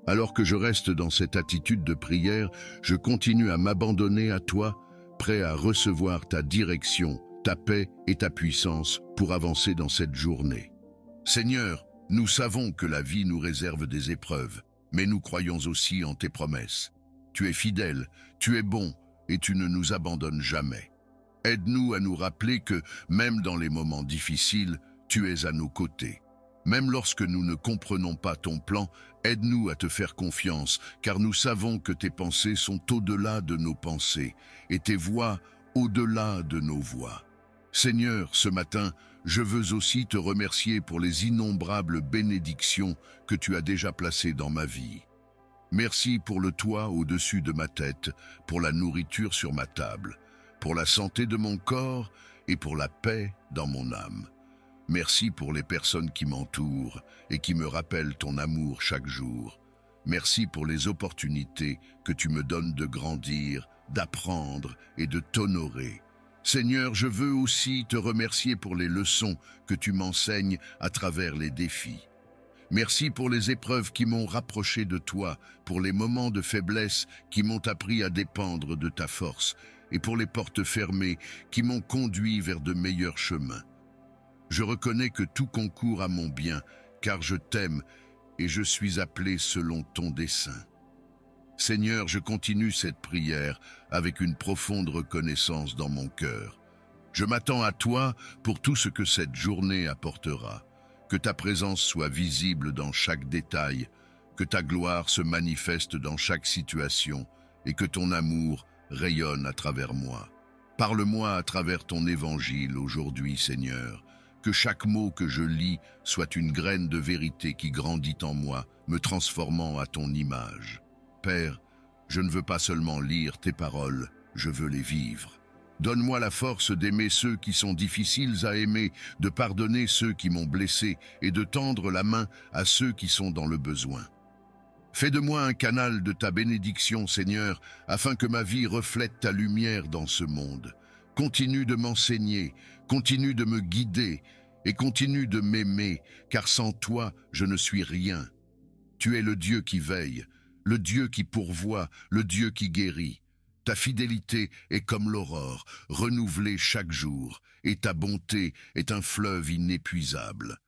Alors que je reste dans cette attitude de prière, je continue à m'abandonner à toi, prêt à recevoir ta direction, ta paix et ta puissance pour avancer dans cette journée. Seigneur, nous savons que la vie nous réserve des épreuves, mais nous croyons aussi en tes promesses. Tu es fidèle, tu es bon et tu ne nous abandonnes jamais. Aide-nous à nous rappeler que, même dans les moments difficiles, tu es à nos côtés. Même lorsque nous ne comprenons pas ton plan, aide-nous à te faire confiance, car nous savons que tes pensées sont au-delà de nos pensées et tes voies au-delà de nos voies. Seigneur, ce matin, je veux aussi te remercier pour les innombrables bénédictions que tu as déjà placées dans ma vie. Merci pour le toit au-dessus de ma tête, pour la nourriture sur ma table, pour la santé de mon corps et pour la paix dans mon âme. Merci pour les personnes qui m'entourent et qui me rappellent ton amour chaque jour. Merci pour les opportunités que tu me donnes de grandir, d'apprendre et de t'honorer. Seigneur, je veux aussi te remercier pour les leçons que tu m'enseignes à travers les défis. Merci pour les épreuves qui m'ont rapproché de toi, pour les moments de faiblesse qui m'ont appris à dépendre de ta force et pour les portes fermées qui m'ont conduit vers de meilleurs chemins. Je reconnais que tout concourt à mon bien, car je t'aime et je suis appelé selon ton dessein. Seigneur, je continue cette prière avec une profonde reconnaissance dans mon cœur. Je m'attends à toi pour tout ce que cette journée apportera. Que ta présence soit visible dans chaque détail, que ta gloire se manifeste dans chaque situation et que ton amour rayonne à travers moi. Parle-moi à travers ton évangile aujourd'hui, Seigneur. Que chaque mot que je lis soit une graine de vérité qui grandit en moi, me transformant à ton image. Père, je ne veux pas seulement lire tes paroles, je veux les vivre. Donne-moi la force d'aimer ceux qui sont difficiles à aimer, de pardonner ceux qui m'ont blessé et de tendre la main à ceux qui sont dans le besoin. Fais de moi un canal de ta bénédiction, Seigneur, afin que ma vie reflète ta lumière dans ce monde. Continue de m'enseigner, continue de me guider et continue de m'aimer, car sans toi, je ne suis rien. Tu es le Dieu qui veille, le Dieu qui pourvoit, le Dieu qui guérit. Ta fidélité est comme l'aurore, renouvelée chaque jour, et ta bonté est un fleuve inépuisable.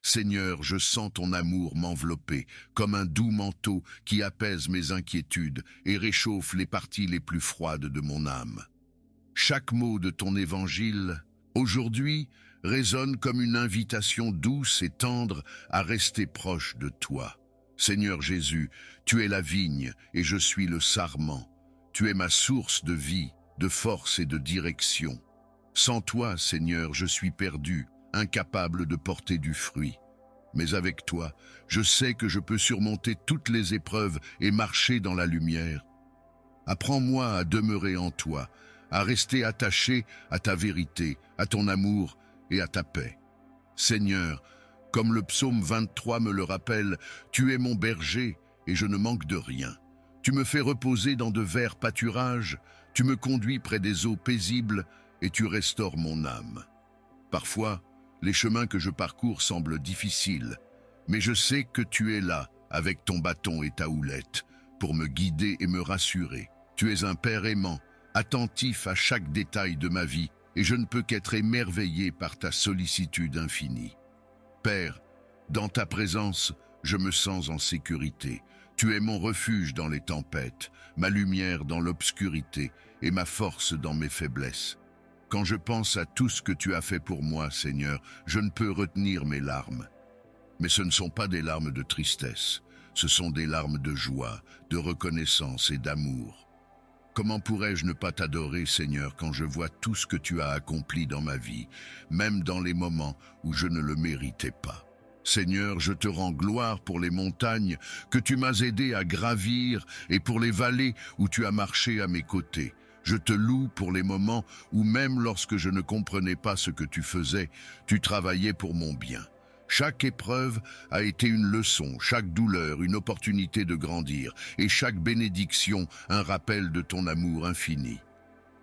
Seigneur, je sens ton amour m'envelopper, comme un doux manteau qui apaise mes inquiétudes et réchauffe les parties les plus froides de mon âme. Chaque mot de ton évangile, aujourd'hui, résonne comme une invitation douce et tendre à rester proche de toi. Seigneur Jésus, tu es la vigne et je suis le sarment. Tu es ma source de vie, de force et de direction. Sans toi, Seigneur, je suis perdu, incapable de porter du fruit. Mais avec toi, je sais que je peux surmonter toutes les épreuves et marcher dans la lumière. Apprends-moi à demeurer en toi, à rester attaché à ta vérité, à ton amour et à ta paix. Seigneur, comme le psaume 23 me le rappelle, tu es mon berger et je ne manque de rien. Tu me fais reposer dans de verts pâturages, tu me conduis près des eaux paisibles et tu restaures mon âme. Parfois, les chemins que je parcours semblent difficiles, mais je sais que tu es là, avec ton bâton et ta houlette, pour me guider et me rassurer. Tu es un Père aimant, attentif à chaque détail de ma vie, et je ne peux qu'être émerveillé par ta sollicitude infinie. Père, dans ta présence, je me sens en sécurité. Tu es mon refuge dans les tempêtes, ma lumière dans l'obscurité et ma force dans mes faiblesses. Quand je pense à tout ce que tu as fait pour moi, Seigneur, je ne peux retenir mes larmes. Mais ce ne sont pas des larmes de tristesse, ce sont des larmes de joie, de reconnaissance et d'amour. Comment pourrais-je ne pas t'adorer, Seigneur, quand je vois tout ce que tu as accompli dans ma vie, même dans les moments où je ne le méritais pas? Seigneur, je te rends gloire pour les montagnes que tu m'as aidé à gravir et pour les vallées où tu as marché à mes côtés. Je te loue pour les moments où même lorsque je ne comprenais pas ce que tu faisais, tu travaillais pour mon bien. Chaque épreuve a été une leçon, chaque douleur une opportunité de grandir, et chaque bénédiction un rappel de ton amour infini.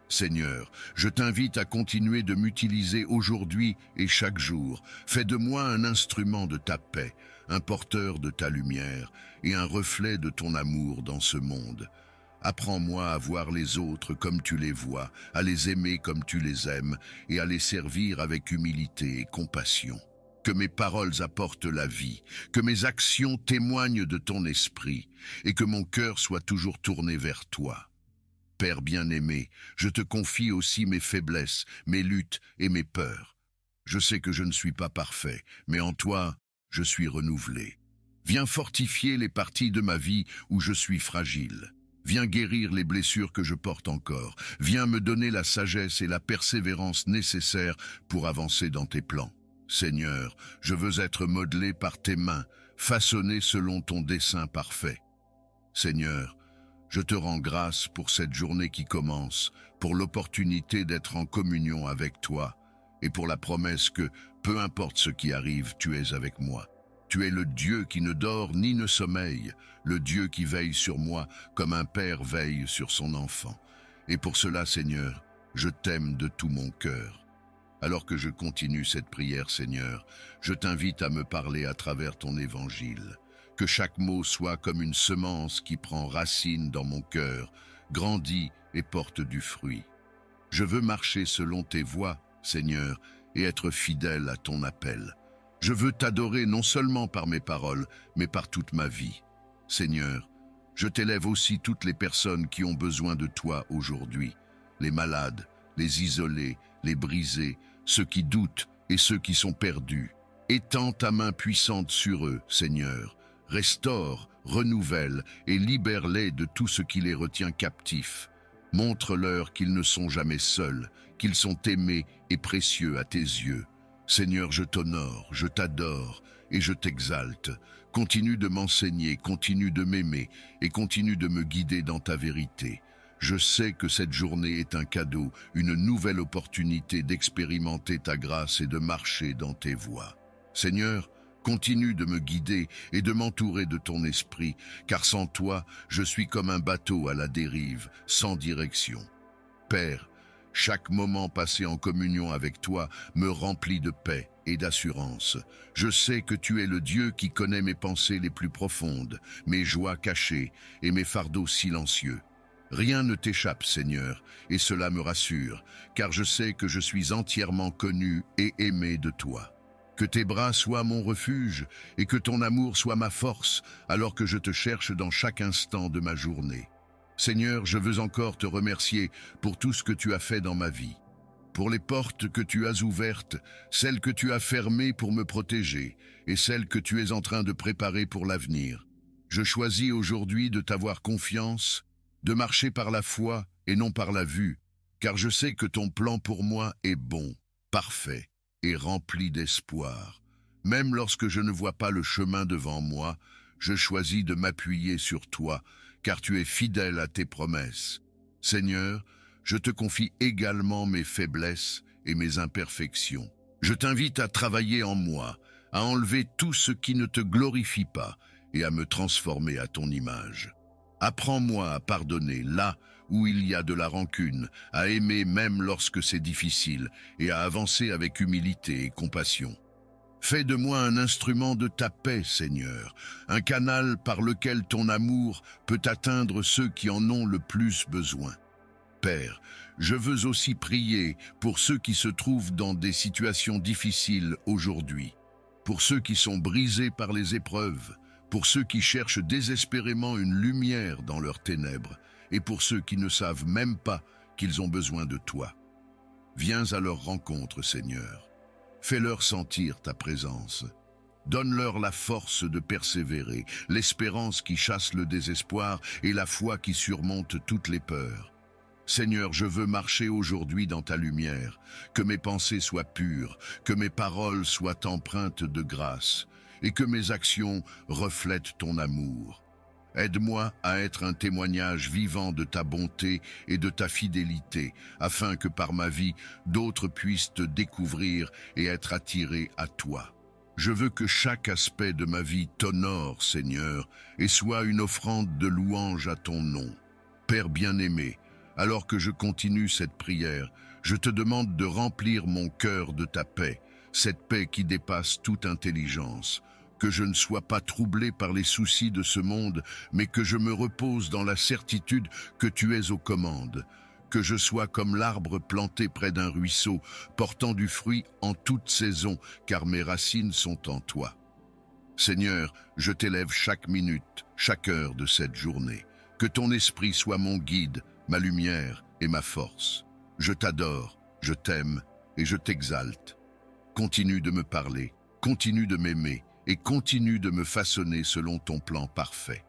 Seigneur, je t'invite à continuer de m'utiliser aujourd'hui et chaque jour. Fais de moi un instrument de ta paix, un porteur de ta lumière et un reflet de ton amour dans ce monde. Apprends-moi à voir les autres comme tu les vois, à les aimer comme tu les aimes et à les servir avec humilité et compassion. Que mes paroles apportent la vie, que mes actions témoignent de ton esprit et que mon cœur soit toujours tourné vers toi. Père bien-aimé, je te confie aussi mes faiblesses, mes luttes et mes peurs. Je sais que je ne suis pas parfait, mais en toi, je suis renouvelé. Viens fortifier les parties de ma vie où je suis fragile. Viens guérir les blessures que je porte encore. Viens me donner la sagesse et la persévérance nécessaires pour avancer dans tes plans. Seigneur, je veux être modelé par tes mains, façonné selon ton dessein parfait. Seigneur, je te rends grâce pour cette journée qui commence, pour l'opportunité d'être en communion avec toi et pour la promesse que, peu importe ce qui arrive, tu es avec moi. Tu es le Dieu qui ne dort ni ne sommeille, le Dieu qui veille sur moi comme un père veille sur son enfant. Et pour cela, Seigneur, je t'aime de tout mon cœur. Alors que je continue cette prière, Seigneur, je t'invite à me parler à travers ton évangile. Que chaque mot soit comme une semence qui prend racine dans mon cœur, grandit et porte du fruit. Je veux marcher selon tes voies, Seigneur, et être fidèle à ton appel. Je veux t'adorer non seulement par mes paroles, mais par toute ma vie. Seigneur, je t'élève aussi toutes les personnes qui ont besoin de toi aujourd'hui, les malades, les isolés, les brisés, ceux qui doutent et ceux qui sont perdus. Étends ta main puissante sur eux, Seigneur. Restaure, renouvelle et libère-les de tout ce qui les retient captifs. Montre-leur qu'ils ne sont jamais seuls, qu'ils sont aimés et précieux à tes yeux. Seigneur, je t'honore, je t'adore et je t'exalte. Continue de m'enseigner, continue de m'aimer et continue de me guider dans ta vérité. Je sais que cette journée est un cadeau, une nouvelle opportunité d'expérimenter ta grâce et de marcher dans tes voies. Seigneur, continue de me guider et de m'entourer de ton esprit, car sans toi, je suis comme un bateau à la dérive, sans direction. Père, chaque moment passé en communion avec toi me remplit de paix et d'assurance. Je sais que tu es le Dieu qui connaît mes pensées les plus profondes, mes joies cachées et mes fardeaux silencieux. Rien ne t'échappe, Seigneur, et cela me rassure, car je sais que je suis entièrement connu et aimé de toi. Que tes bras soient mon refuge et que ton amour soit ma force, alors que je te cherche dans chaque instant de ma journée. Seigneur, je veux encore te remercier pour tout ce que tu as fait dans ma vie, pour les portes que tu as ouvertes, celles que tu as fermées pour me protéger et celles que tu es en train de préparer pour l'avenir. Je choisis aujourd'hui de t'avoir confiance, de marcher par la foi et non par la vue, car je sais que ton plan pour moi est bon, parfait et rempli d'espoir. Même lorsque je ne vois pas le chemin devant moi, je choisis de m'appuyer sur toi, car tu es fidèle à tes promesses. Seigneur, je te confie également mes faiblesses et mes imperfections. Je t'invite à travailler en moi, à enlever tout ce qui ne te glorifie pas et à me transformer à ton image. Apprends-moi à pardonner là où il y a de la rancune, à aimer même lorsque c'est difficile et à avancer avec humilité et compassion. Fais de moi un instrument de ta paix, Seigneur, un canal par lequel ton amour peut atteindre ceux qui en ont le plus besoin. Père, je veux aussi prier pour ceux qui se trouvent dans des situations difficiles aujourd'hui, pour ceux qui sont brisés par les épreuves, pour ceux qui cherchent désespérément une lumière dans leurs ténèbres, et pour ceux qui ne savent même pas qu'ils ont besoin de toi. Viens à leur rencontre, Seigneur. Fais-leur sentir ta présence. Donne-leur la force de persévérer, l'espérance qui chasse le désespoir et la foi qui surmonte toutes les peurs. Seigneur, je veux marcher aujourd'hui dans ta lumière, que mes pensées soient pures, que mes paroles soient empreintes de grâce, et que mes actions reflètent ton amour. Aide-moi à être un témoignage vivant de ta bonté et de ta fidélité, afin que par ma vie, d'autres puissent te découvrir et être attirés à toi. Je veux que chaque aspect de ma vie t'honore, Seigneur, et soit une offrande de louange à ton nom. Père bien-aimé, alors que je continue cette prière, je te demande de remplir mon cœur de ta paix, cette paix qui dépasse toute intelligence. Que je ne sois pas troublé par les soucis de ce monde, mais que je me repose dans la certitude que tu es aux commandes. Que je sois comme l'arbre planté près d'un ruisseau, portant du fruit en toute saison, car mes racines sont en toi. Seigneur, je t'élève chaque minute, chaque heure de cette journée. Que ton esprit soit mon guide, ma lumière et ma force. Je t'adore, je t'aime et je t'exalte. Continue de me parler, continue de m'aimer, et continue de me façonner selon ton plan parfait.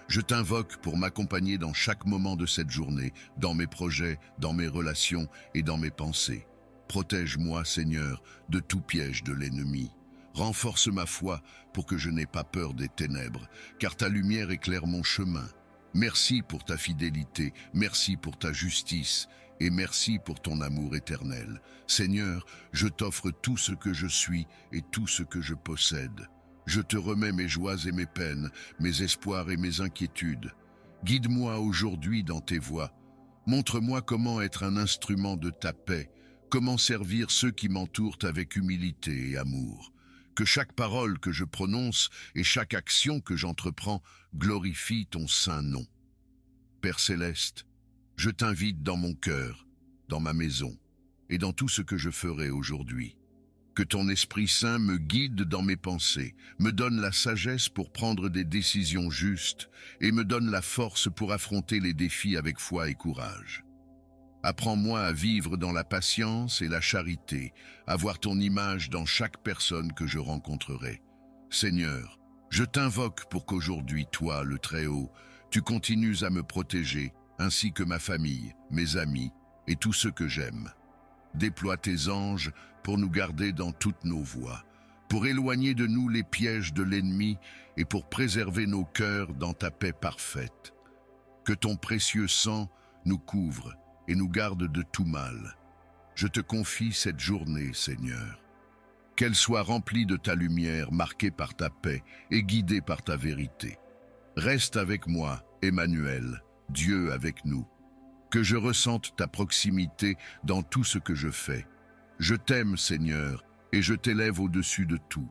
Je t'invoque pour m'accompagner dans chaque moment de cette journée, dans mes projets, dans mes relations et dans mes pensées. Protège-moi, Seigneur, de tout piège de l'ennemi. Renforce ma foi pour que je n'aie pas peur des ténèbres, car ta lumière éclaire mon chemin. Merci pour ta fidélité, merci pour ta justice, et merci pour ton amour éternel. Seigneur, je t'offre tout ce que je suis et tout ce que je possède. Je te remets mes joies et mes peines, mes espoirs et mes inquiétudes. Guide-moi aujourd'hui dans tes voies. Montre-moi comment être un instrument de ta paix, comment servir ceux qui m'entourent avec humilité et amour. Que chaque parole que je prononce et chaque action que j'entreprends glorifie ton saint nom. Père céleste, je t'invite dans mon cœur, dans ma maison et dans tout ce que je ferai aujourd'hui. Que ton Esprit Saint me guide dans mes pensées, me donne la sagesse pour prendre des décisions justes et me donne la force pour affronter les défis avec foi et courage. Apprends-moi à vivre dans la patience et la charité, à voir ton image dans chaque personne que je rencontrerai. Seigneur, je t'invoque pour qu'aujourd'hui, toi, le Très-Haut, tu continues à me protéger, ainsi que ma famille, mes amis et tous ceux que j'aime. Déploie tes anges pour nous garder dans toutes nos voies, pour éloigner de nous les pièges de l'ennemi et pour préserver nos cœurs dans ta paix parfaite. Que ton précieux sang nous couvre et nous garde de tout mal. Je te confie cette journée, Seigneur. Qu'elle soit remplie de ta lumière, marquée par ta paix et guidée par ta vérité. Reste avec moi, Emmanuel, Dieu avec nous. Que je ressente ta proximité dans tout ce que je fais. Je t'aime, Seigneur, et je t'élève au-dessus de tout.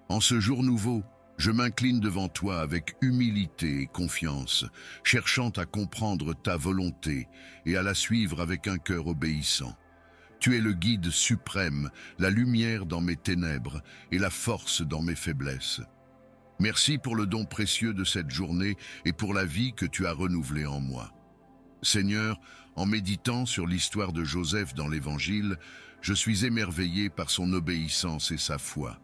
En ce jour nouveau, je m'incline devant toi avec humilité et confiance, cherchant à comprendre ta volonté et à la suivre avec un cœur obéissant. Tu es le guide suprême, la lumière dans mes ténèbres et la force dans mes faiblesses. Merci pour le don précieux de cette journée et pour la vie que tu as renouvelée en moi. Seigneur, en méditant sur l'histoire de Joseph dans l'Évangile, je suis émerveillé par son obéissance et sa foi.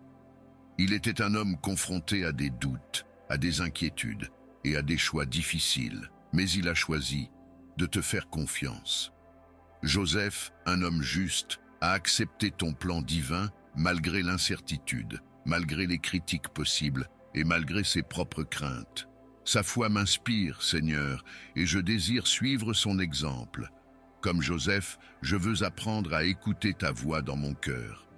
Il était un homme confronté à des doutes, à des inquiétudes et à des choix difficiles, mais il a choisi de te faire confiance. Joseph, un homme juste, a accepté ton plan divin malgré l'incertitude, malgré les critiques possibles et malgré ses propres craintes. Sa foi m'inspire, Seigneur, et je désire suivre son exemple. Comme Joseph, je veux apprendre à écouter ta voix dans mon cœur.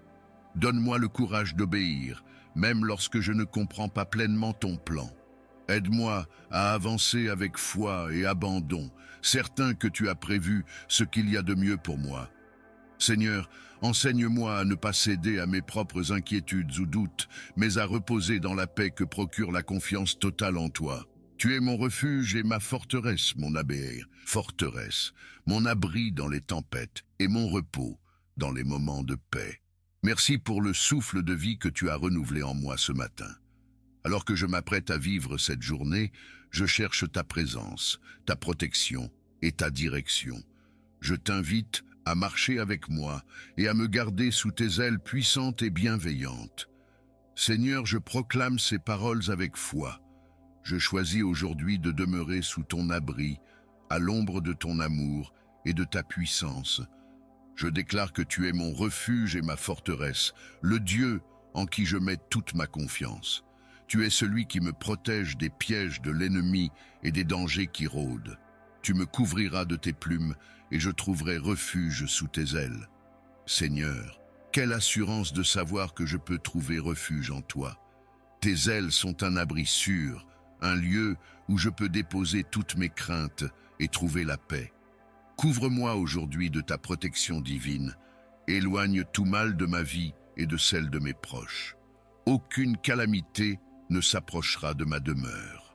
Donne-moi le courage d'obéir, même lorsque je ne comprends pas pleinement ton plan. Aide-moi à avancer avec foi et abandon, certain que tu as prévu ce qu'il y a de mieux pour moi. Seigneur, enseigne-moi à ne pas céder à mes propres inquiétudes ou doutes, mais à reposer dans la paix que procure la confiance totale en toi. Tu es mon refuge et ma forteresse, mon abri, forteresse, mon abri dans les tempêtes et mon repos dans les moments de paix. Merci pour le souffle de vie que tu as renouvelé en moi ce matin. Alors que je m'apprête à vivre cette journée, je cherche ta présence, ta protection et ta direction. Je t'invite à marcher avec moi et à me garder sous tes ailes puissantes et bienveillantes. Seigneur, je proclame ces paroles avec foi. Je choisis aujourd'hui de demeurer sous ton abri, à l'ombre de ton amour et de ta puissance. Je déclare que tu es mon refuge et ma forteresse, le Dieu en qui je mets toute ma confiance. Tu es celui qui me protège des pièges de l'ennemi et des dangers qui rôdent. Tu me couvriras de tes plumes et je trouverai refuge sous tes ailes. Seigneur, quelle assurance de savoir que je peux trouver refuge en toi. Tes ailes sont un abri sûr, un lieu où je peux déposer toutes mes craintes et trouver la paix. Couvre-moi aujourd'hui de ta protection divine, éloigne tout mal de ma vie et de celle de mes proches. Aucune calamité ne s'approchera de ma demeure.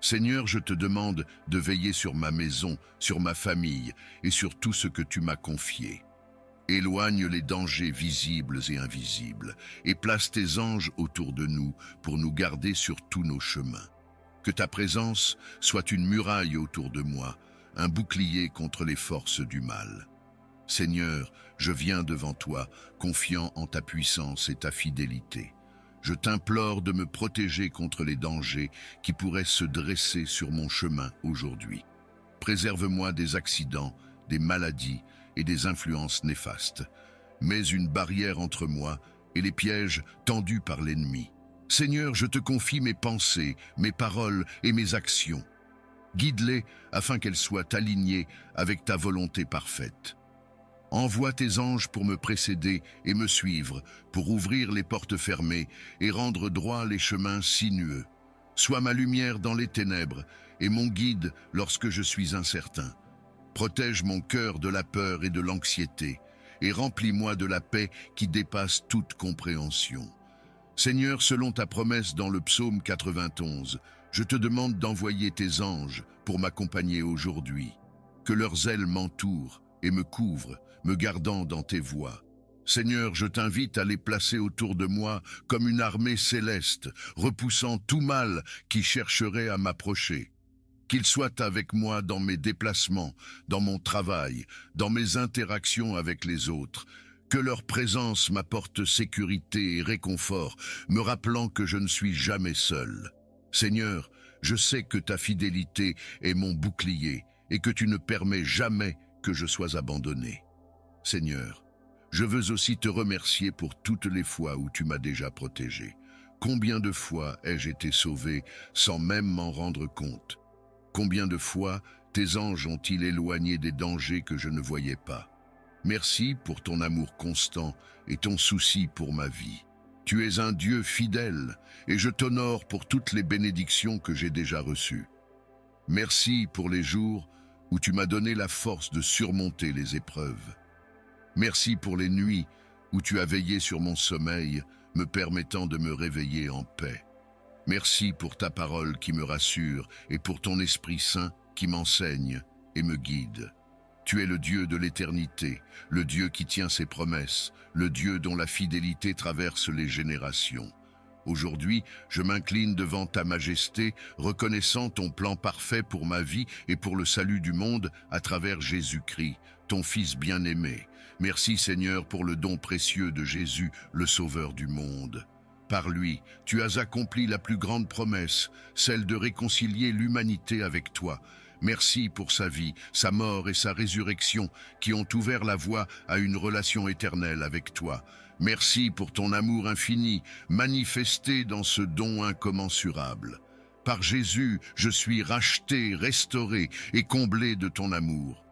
Seigneur, je te demande de veiller sur ma maison, sur ma famille et sur tout ce que tu m'as confié. Éloigne les dangers visibles et invisibles et place tes anges autour de nous pour nous garder sur tous nos chemins. Que ta présence soit une muraille autour de moi, un bouclier contre les forces du mal. Seigneur, je viens devant toi, confiant en ta puissance et ta fidélité. Je t'implore de me protéger contre les dangers qui pourraient se dresser sur mon chemin aujourd'hui. Préserve-moi des accidents, des maladies et des influences néfastes. Mets une barrière entre moi et les pièges tendus par l'ennemi. Seigneur, je te confie mes pensées, mes paroles et mes actions. Guide-les afin qu'elles soient alignées avec ta volonté parfaite. Envoie tes anges pour me précéder et me suivre, pour ouvrir les portes fermées et rendre droit les chemins sinueux. Sois ma lumière dans les ténèbres et mon guide lorsque je suis incertain. Protège mon cœur de la peur et de l'anxiété et remplis-moi de la paix qui dépasse toute compréhension. Seigneur, selon ta promesse dans le psaume 91, je te demande d'envoyer tes anges pour m'accompagner aujourd'hui. Que leurs ailes m'entourent et me couvrent, me gardant dans tes voies. Seigneur, je t'invite à les placer autour de moi comme une armée céleste, repoussant tout mal qui chercherait à m'approcher. Qu'ils soient avec moi dans mes déplacements, dans mon travail, dans mes interactions avec les autres. Que leur présence m'apporte sécurité et réconfort, me rappelant que je ne suis jamais seul. Seigneur, je sais que ta fidélité est mon bouclier et que tu ne permets jamais que je sois abandonné. Seigneur, je veux aussi te remercier pour toutes les fois où tu m'as déjà protégé. Combien de fois ai-je été sauvé sans même m'en rendre compte? Combien de fois tes anges ont-ils éloigné des dangers que je ne voyais pas? Merci pour ton amour constant et ton souci pour ma vie. Tu es un Dieu fidèle et je t'honore pour toutes les bénédictions que j'ai déjà reçues. Merci pour les jours où tu m'as donné la force de surmonter les épreuves. Merci pour les nuits où tu as veillé sur mon sommeil, me permettant de me réveiller en paix. Merci pour ta parole qui me rassure et pour ton Esprit Saint qui m'enseigne et me guide. Tu es le Dieu de l'éternité, le Dieu qui tient ses promesses, le Dieu dont la fidélité traverse les générations. Aujourd'hui, je m'incline devant ta majesté, reconnaissant ton plan parfait pour ma vie et pour le salut du monde à travers Jésus-Christ, ton Fils bien-aimé. Merci Seigneur pour le don précieux de Jésus, le Sauveur du monde. Par lui, tu as accompli la plus grande promesse, celle de réconcilier l'humanité avec toi. Merci pour sa vie, sa mort et sa résurrection qui ont ouvert la voie à une relation éternelle avec toi. Merci pour ton amour infini, manifesté dans ce don incommensurable. Par Jésus, je suis racheté, restauré et comblé de ton amour.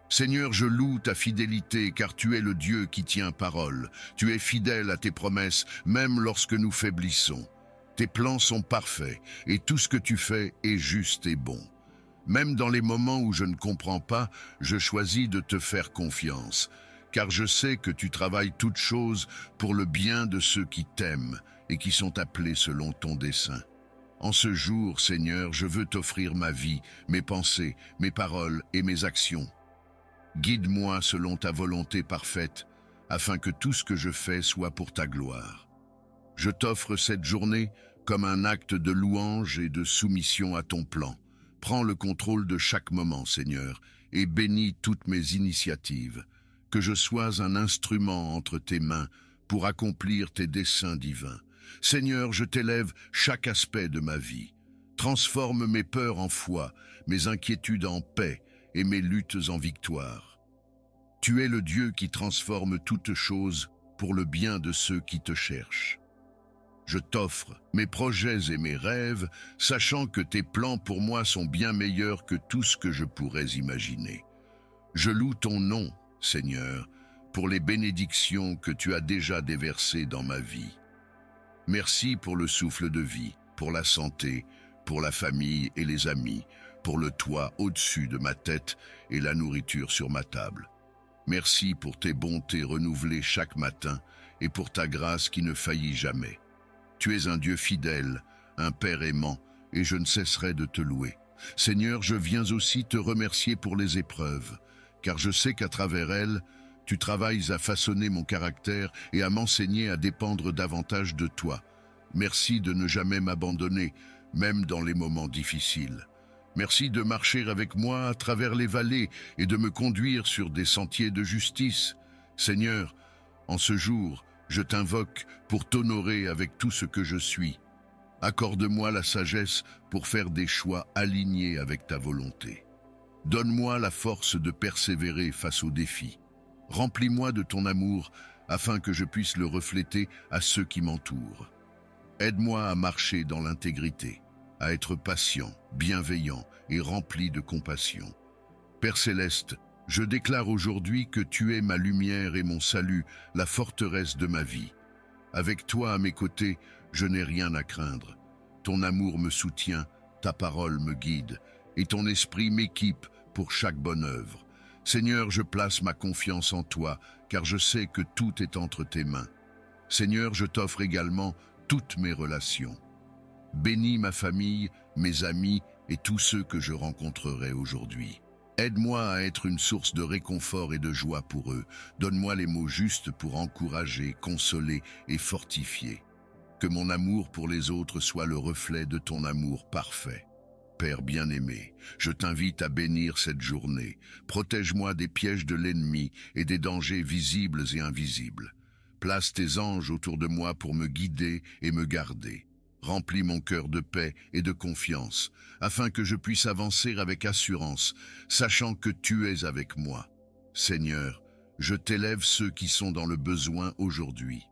Seigneur, je loue ta fidélité car tu es le Dieu qui tient parole. Tu es fidèle à tes promesses, même lorsque nous faiblissons. Tes plans sont parfaits et tout ce que tu fais est juste et bon. Même dans les moments où je ne comprends pas, je choisis de te faire confiance, car je sais que tu travailles toutes choses pour le bien de ceux qui t'aiment et qui sont appelés selon ton dessein. En ce jour, Seigneur, je veux t'offrir ma vie, mes pensées, mes paroles et mes actions. Guide-moi selon ta volonté parfaite, afin que tout ce que je fais soit pour ta gloire. Je t'offre cette journée comme un acte de louange et de soumission à ton plan. Prends le contrôle de chaque moment, Seigneur, et bénis toutes mes initiatives. Que je sois un instrument entre tes mains pour accomplir tes desseins divins. Seigneur, je t'élève chaque aspect de ma vie. Transforme mes peurs en foi, mes inquiétudes en paix et mes luttes en victoire. Tu es le Dieu qui transforme toutes choses pour le bien de ceux qui te cherchent. Je t'offre mes projets et mes rêves, sachant que tes plans pour moi sont bien meilleurs que tout ce que je pourrais imaginer. Je loue ton nom, Seigneur, pour les bénédictions que tu as déjà déversées dans ma vie. Merci pour le souffle de vie, pour la santé, pour la famille et les amis, pour le toit au-dessus de ma tête et la nourriture sur ma table. Merci pour tes bontés renouvelées chaque matin et pour ta grâce qui ne faillit jamais. Tu es un Dieu fidèle, un Père aimant, et je ne cesserai de te louer. Seigneur, je viens aussi te remercier pour les épreuves, car je sais qu'à travers elles, tu travailles à façonner mon caractère et à m'enseigner à dépendre davantage de toi. Merci de ne jamais m'abandonner, même dans les moments difficiles. Merci de marcher avec moi à travers les vallées et de me conduire sur des sentiers de justice. Seigneur, en ce jour, je t'invoque pour t'honorer avec tout ce que je suis. Accorde-moi la sagesse pour faire des choix alignés avec ta volonté. Donne-moi la force de persévérer face aux défis. Remplis-moi de ton amour afin que je puisse le refléter à ceux qui m'entourent. Aide-moi à marcher dans l'intégrité, à être patient, bienveillant et rempli de compassion. Père céleste, je déclare aujourd'hui que tu es ma lumière et mon salut, la forteresse de ma vie. Avec toi à mes côtés, je n'ai rien à craindre. Ton amour me soutient, ta parole me guide, et ton esprit m'équipe pour chaque bonne œuvre. Seigneur, je place ma confiance en toi, car je sais que tout est entre tes mains. Seigneur, je t'offre également toutes mes relations. Bénis ma famille, mes amis et tous ceux que je rencontrerai aujourd'hui. Aide-moi à être une source de réconfort et de joie pour eux. Donne-moi les mots justes pour encourager, consoler et fortifier. Que mon amour pour les autres soit le reflet de ton amour parfait. Père bien-aimé, je t'invite à bénir cette journée. Protège-moi des pièges de l'ennemi et des dangers visibles et invisibles. Place tes anges autour de moi pour me guider et me garder. Remplis mon cœur de paix et de confiance, afin que je puisse avancer avec assurance, sachant que tu es avec moi. Seigneur, je t'élève ceux qui sont dans le besoin aujourd'hui.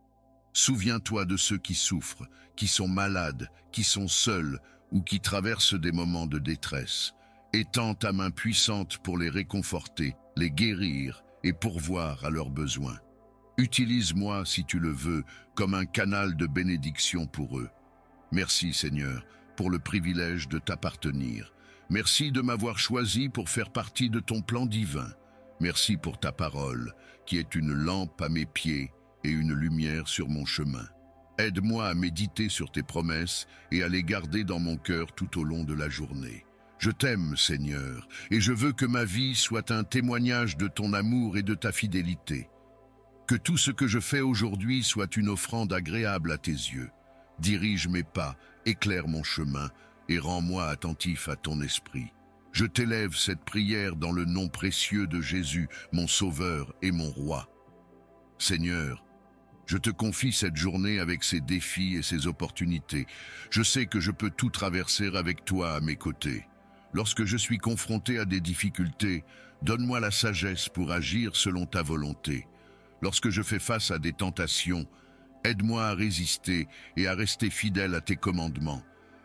Souviens-toi de ceux qui souffrent, qui sont malades, qui sont seuls ou qui traversent des moments de détresse. Étends ta main puissante pour les réconforter, les guérir et pourvoir à leurs besoins. Utilise-moi, si tu le veux, comme un canal de bénédiction pour eux. Merci Seigneur pour le privilège de t'appartenir. Merci de m'avoir choisi pour faire partie de ton plan divin. Merci pour ta parole, qui est une lampe à mes pieds et une lumière sur mon chemin. Aide-moi à méditer sur tes promesses et à les garder dans mon cœur tout au long de la journée. Je t'aime, Seigneur, et je veux que ma vie soit un témoignage de ton amour et de ta fidélité. Que tout ce que je fais aujourd'hui soit une offrande agréable à tes yeux. Dirige mes pas, éclaire mon chemin et rends-moi attentif à ton esprit. Je t'élève cette prière dans le nom précieux de Jésus, mon Sauveur et mon Roi. Seigneur, je te confie cette journée avec ses défis et ses opportunités. Je sais que je peux tout traverser avec toi à mes côtés. Lorsque je suis confronté à des difficultés, donne-moi la sagesse pour agir selon ta volonté. Lorsque je fais face à des tentations, aide-moi à résister et à rester fidèle à tes commandements.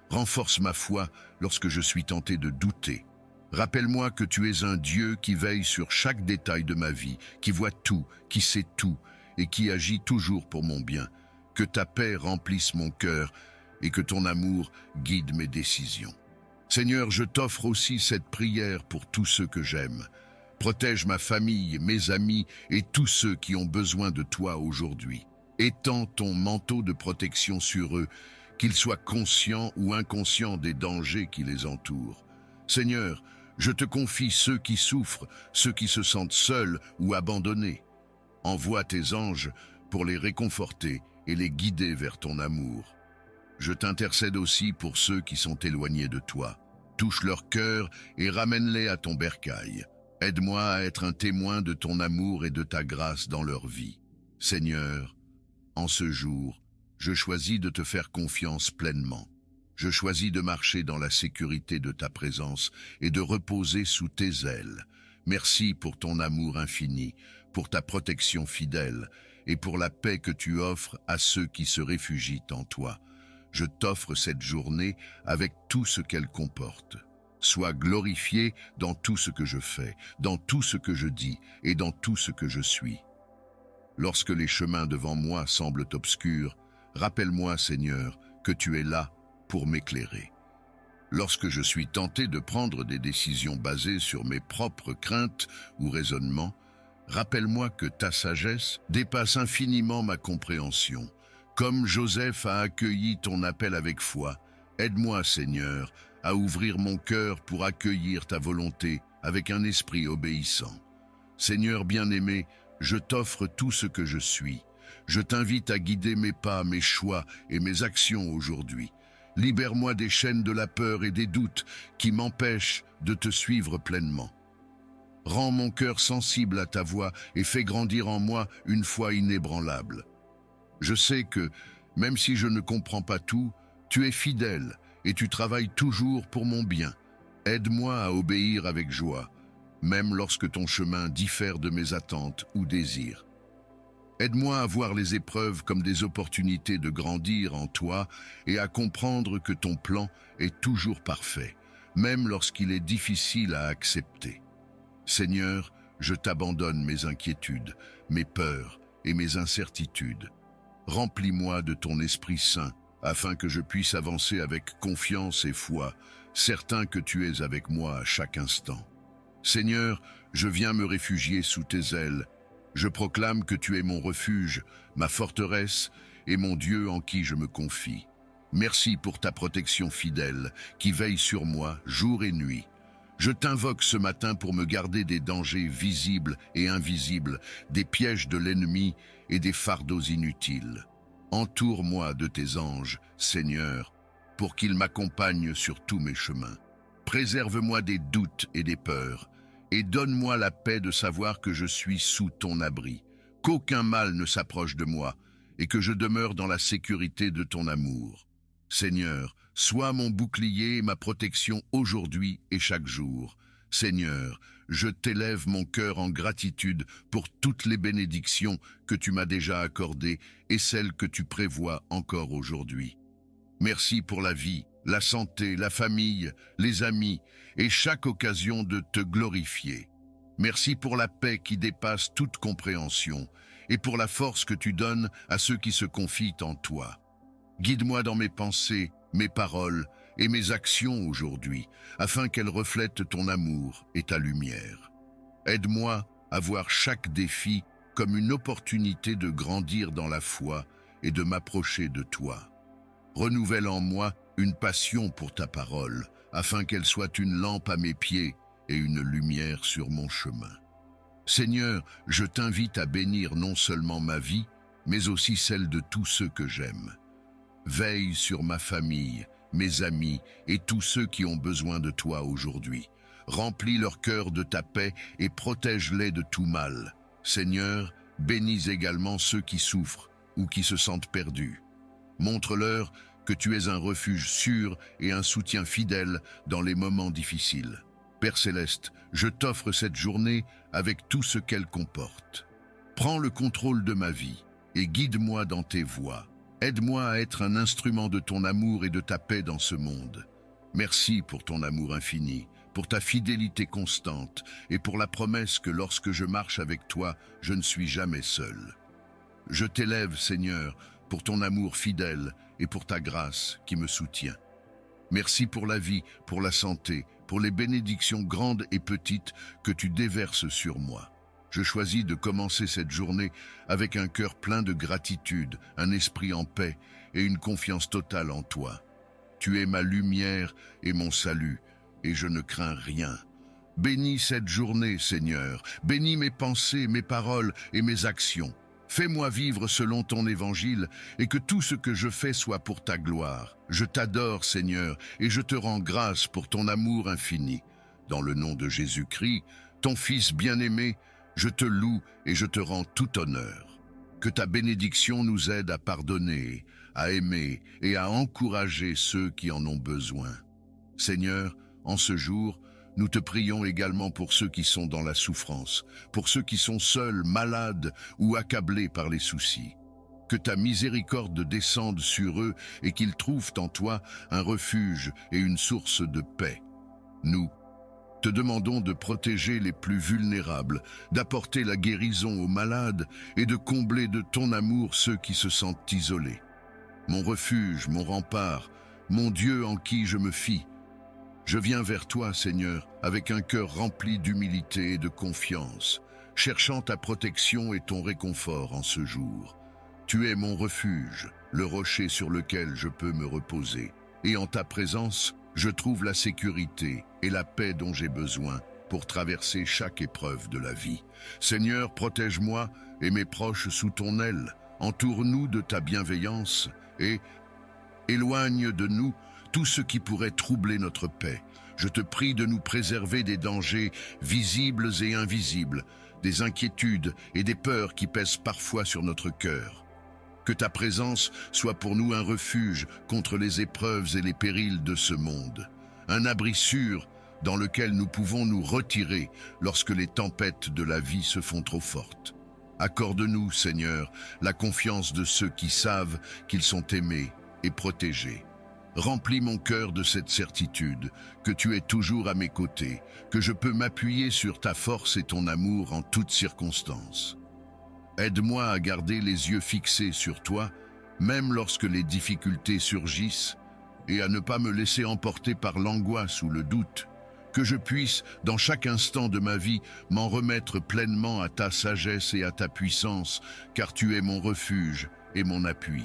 Renforce ma foi lorsque je suis tenté de douter. Rappelle-moi que tu es un Dieu qui veille sur chaque détail de ma vie, qui voit tout, qui sait tout et qui agit toujours pour mon bien. Que ta paix remplisse mon cœur et que ton amour guide mes décisions. Seigneur, je t'offre aussi cette prière pour tous ceux que j'aime. Protège ma famille, mes amis et tous ceux qui ont besoin de toi aujourd'hui. Étends ton manteau de protection sur eux, qu'ils soient conscients ou inconscients des dangers qui les entourent. Seigneur, je te confie ceux qui souffrent, ceux qui se sentent seuls ou abandonnés. Envoie tes anges pour les réconforter et les guider vers ton amour. Je t'intercède aussi pour ceux qui sont éloignés de toi. Touche leur cœur et ramène-les à ton bercail. Aide-moi à être un témoin de ton amour et de ta grâce dans leur vie. Seigneur, en ce jour, je choisis de te faire confiance pleinement. Je choisis de marcher dans la sécurité de ta présence et de reposer sous tes ailes. Merci pour ton amour infini, pour ta protection fidèle et pour la paix que tu offres à ceux qui se réfugient en toi. Je t'offre cette journée avec tout ce qu'elle comporte. Sois glorifié dans tout ce que je fais, dans tout ce que je dis et dans tout ce que je suis. Lorsque les chemins devant moi semblent obscurs, rappelle-moi, Seigneur, que tu es là pour m'éclairer. Lorsque je suis tenté de prendre des décisions basées sur mes propres craintes ou raisonnements, rappelle-moi que ta sagesse dépasse infiniment ma compréhension. Comme Joseph a accueilli ton appel avec foi, aide-moi, Seigneur, à ouvrir mon cœur pour accueillir ta volonté avec un esprit obéissant. Seigneur bien-aimé, je t'offre tout ce que je suis. Je t'invite à guider mes pas, mes choix et mes actions aujourd'hui. Libère-moi des chaînes de la peur et des doutes qui m'empêchent de te suivre pleinement. Rends mon cœur sensible à ta voix et fais grandir en moi une foi inébranlable. Je sais que, même si je ne comprends pas tout, tu es fidèle et tu travailles toujours pour mon bien. Aide-moi à obéir avec joie, même lorsque ton chemin diffère de mes attentes ou désirs. Aide-moi à voir les épreuves comme des opportunités de grandir en toi et à comprendre que ton plan est toujours parfait, même lorsqu'il est difficile à accepter. Seigneur, je t'abandonne mes inquiétudes, mes peurs et mes incertitudes. Remplis-moi de ton Esprit Saint, afin que je puisse avancer avec confiance et foi, certain que tu es avec moi à chaque instant. Seigneur, je viens me réfugier sous tes ailes. Je proclame que tu es mon refuge, ma forteresse et mon Dieu en qui je me confie. Merci pour ta protection fidèle qui veille sur moi jour et nuit. Je t'invoque ce matin pour me garder des dangers visibles et invisibles, des pièges de l'ennemi et des fardeaux inutiles. Entoure-moi de tes anges, Seigneur, pour qu'ils m'accompagnent sur tous mes chemins. Préserve-moi des doutes et des peurs, et donne-moi la paix de savoir que je suis sous ton abri, qu'aucun mal ne s'approche de moi, et que je demeure dans la sécurité de ton amour. Seigneur, sois mon bouclier et ma protection aujourd'hui et chaque jour. Seigneur, je t'élève mon cœur en gratitude pour toutes les bénédictions que tu m'as déjà accordées et celles que tu prévois encore aujourd'hui. Merci pour la vie, la santé, la famille, les amis et chaque occasion de te glorifier. Merci pour la paix qui dépasse toute compréhension et pour la force que tu donnes à ceux qui se confient en toi. Guide-moi dans mes pensées, mes paroles et mes actions aujourd'hui, afin qu'elles reflètent ton amour et ta lumière. Aide-moi à voir chaque défi comme une opportunité de grandir dans la foi et de m'approcher de toi. Renouvelle en moi une passion pour ta parole, afin qu'elle soit une lampe à mes pieds et une lumière sur mon chemin. Seigneur, je t'invite à bénir non seulement ma vie, mais aussi celle de tous ceux que j'aime. Veille sur ma famille, mes amis et tous ceux qui ont besoin de toi aujourd'hui. Remplis leur cœur de ta paix et protège-les de tout mal. Seigneur, bénis également ceux qui souffrent ou qui se sentent perdus. Montre-leur que tu es un refuge sûr et un soutien fidèle dans les moments difficiles. Père Céleste, je t'offre cette journée avec tout ce qu'elle comporte. Prends le contrôle de ma vie et guide-moi dans tes voies. Aide-moi à être un instrument de ton amour et de ta paix dans ce monde. Merci pour ton amour infini, pour ta fidélité constante et pour la promesse que lorsque je marche avec toi, je ne suis jamais seul. Je t'élève, Seigneur, pour ton amour fidèle et pour ta grâce qui me soutient. Merci pour la vie, pour la santé, pour les bénédictions grandes et petites que tu déverses sur moi. Je choisis de commencer cette journée avec un cœur plein de gratitude, un esprit en paix et une confiance totale en toi. Tu es ma lumière et mon salut, et je ne crains rien. Bénis cette journée, Seigneur. Bénis mes pensées, mes paroles et mes actions. Fais-moi vivre selon ton évangile et que tout ce que je fais soit pour ta gloire. Je t'adore, Seigneur, et je te rends grâce pour ton amour infini. Dans le nom de Jésus-Christ, ton Fils bien-aimé, je te loue et je te rends tout honneur. Que ta bénédiction nous aide à pardonner, à aimer et à encourager ceux qui en ont besoin. Seigneur, en ce jour, nous te prions également pour ceux qui sont dans la souffrance, pour ceux qui sont seuls, malades ou accablés par les soucis. Que ta miséricorde descende sur eux et qu'ils trouvent en toi un refuge et une source de paix. Nous te demandons de protéger les plus vulnérables, d'apporter la guérison aux malades et de combler de ton amour ceux qui se sentent isolés. Mon refuge, mon rempart, mon Dieu en qui je me fie, je viens vers toi, Seigneur, avec un cœur rempli d'humilité et de confiance, cherchant ta protection et ton réconfort en ce jour. Tu es mon refuge, le rocher sur lequel je peux me reposer, et en ta présence, je trouve la sécurité et la paix dont j'ai besoin pour traverser chaque épreuve de la vie. Seigneur, protège-moi et mes proches sous ton aile, entoure-nous de ta bienveillance et éloigne de nous tout ce qui pourrait troubler notre paix. Je te prie de nous préserver des dangers visibles et invisibles, des inquiétudes et des peurs qui pèsent parfois sur notre cœur. Que ta présence soit pour nous un refuge contre les épreuves et les périls de ce monde, un abri sûr dans lequel nous pouvons nous retirer lorsque les tempêtes de la vie se font trop fortes. Accorde-nous, Seigneur, la confiance de ceux qui savent qu'ils sont aimés et protégés. Remplis mon cœur de cette certitude, que tu es toujours à mes côtés, que je peux m'appuyer sur ta force et ton amour en toutes circonstances. Aide-moi à garder les yeux fixés sur toi, même lorsque les difficultés surgissent, et à ne pas me laisser emporter par l'angoisse ou le doute, que je puisse, dans chaque instant de ma vie, m'en remettre pleinement à ta sagesse et à ta puissance, car tu es mon refuge et mon appui.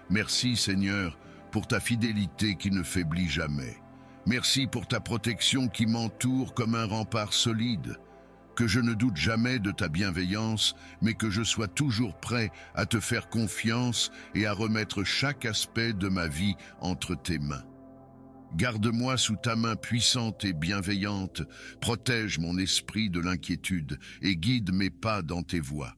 Merci, Seigneur, pour ta fidélité qui ne faiblit jamais. Merci pour ta protection qui m'entoure comme un rempart solide. Que je ne doute jamais de ta bienveillance, mais que je sois toujours prêt à te faire confiance et à remettre chaque aspect de ma vie entre tes mains. Garde-moi sous ta main puissante et bienveillante, protège mon esprit de l'inquiétude et guide mes pas dans tes voies.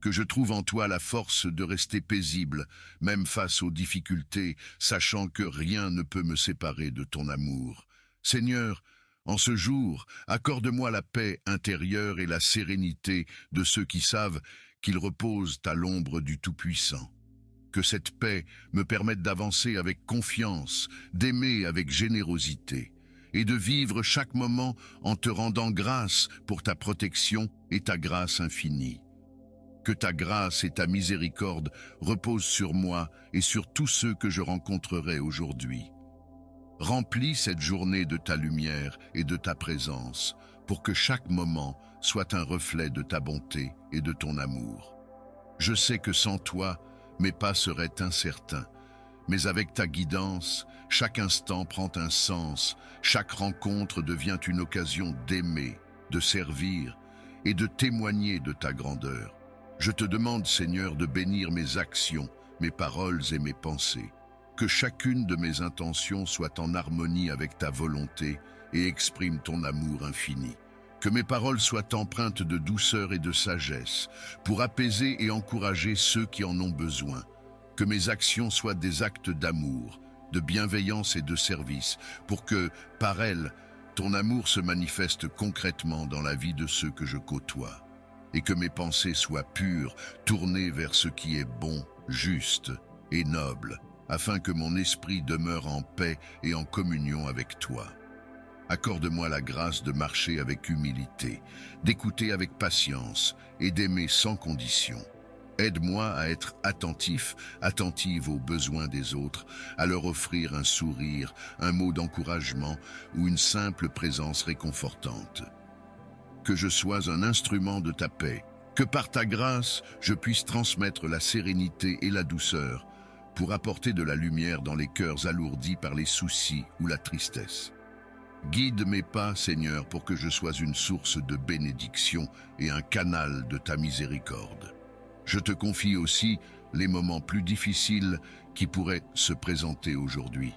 Que je trouve en toi la force de rester paisible, même face aux difficultés, sachant que rien ne peut me séparer de ton amour. Seigneur, en ce jour, accorde-moi la paix intérieure et la sérénité de ceux qui savent qu'ils reposent à l'ombre du Tout-Puissant. Que cette paix me permette d'avancer avec confiance, d'aimer avec générosité et de vivre chaque moment en te rendant grâce pour ta protection et ta grâce infinie. Que ta grâce et ta miséricorde reposent sur moi et sur tous ceux que je rencontrerai aujourd'hui. Remplis cette journée de ta lumière et de ta présence pour que chaque moment soit un reflet de ta bonté et de ton amour. Je sais que sans toi, mes pas seraient incertains, mais avec ta guidance, chaque instant prend un sens, chaque rencontre devient une occasion d'aimer, de servir et de témoigner de ta grandeur. Je te demande, Seigneur, de bénir mes actions, mes paroles et mes pensées. Que chacune de mes intentions soit en harmonie avec ta volonté et exprime ton amour infini. Que mes paroles soient empreintes de douceur et de sagesse, pour apaiser et encourager ceux qui en ont besoin. Que mes actions soient des actes d'amour, de bienveillance et de service, pour que, par elles, ton amour se manifeste concrètement dans la vie de ceux que je côtoie. Et que mes pensées soient pures, tournées vers ce qui est bon, juste et noble, afin que mon esprit demeure en paix et en communion avec toi. Accorde-moi la grâce de marcher avec humilité, d'écouter avec patience et d'aimer sans condition. Aide-moi à être attentive aux besoins des autres, à leur offrir un sourire, un mot d'encouragement ou une simple présence réconfortante. Que je sois un instrument de ta paix, que par ta grâce, je puisse transmettre la sérénité et la douceur pour apporter de la lumière dans les cœurs alourdis par les soucis ou la tristesse. Guide mes pas, Seigneur, pour que je sois une source de bénédiction et un canal de ta miséricorde. Je te confie aussi les moments plus difficiles qui pourraient se présenter aujourd'hui.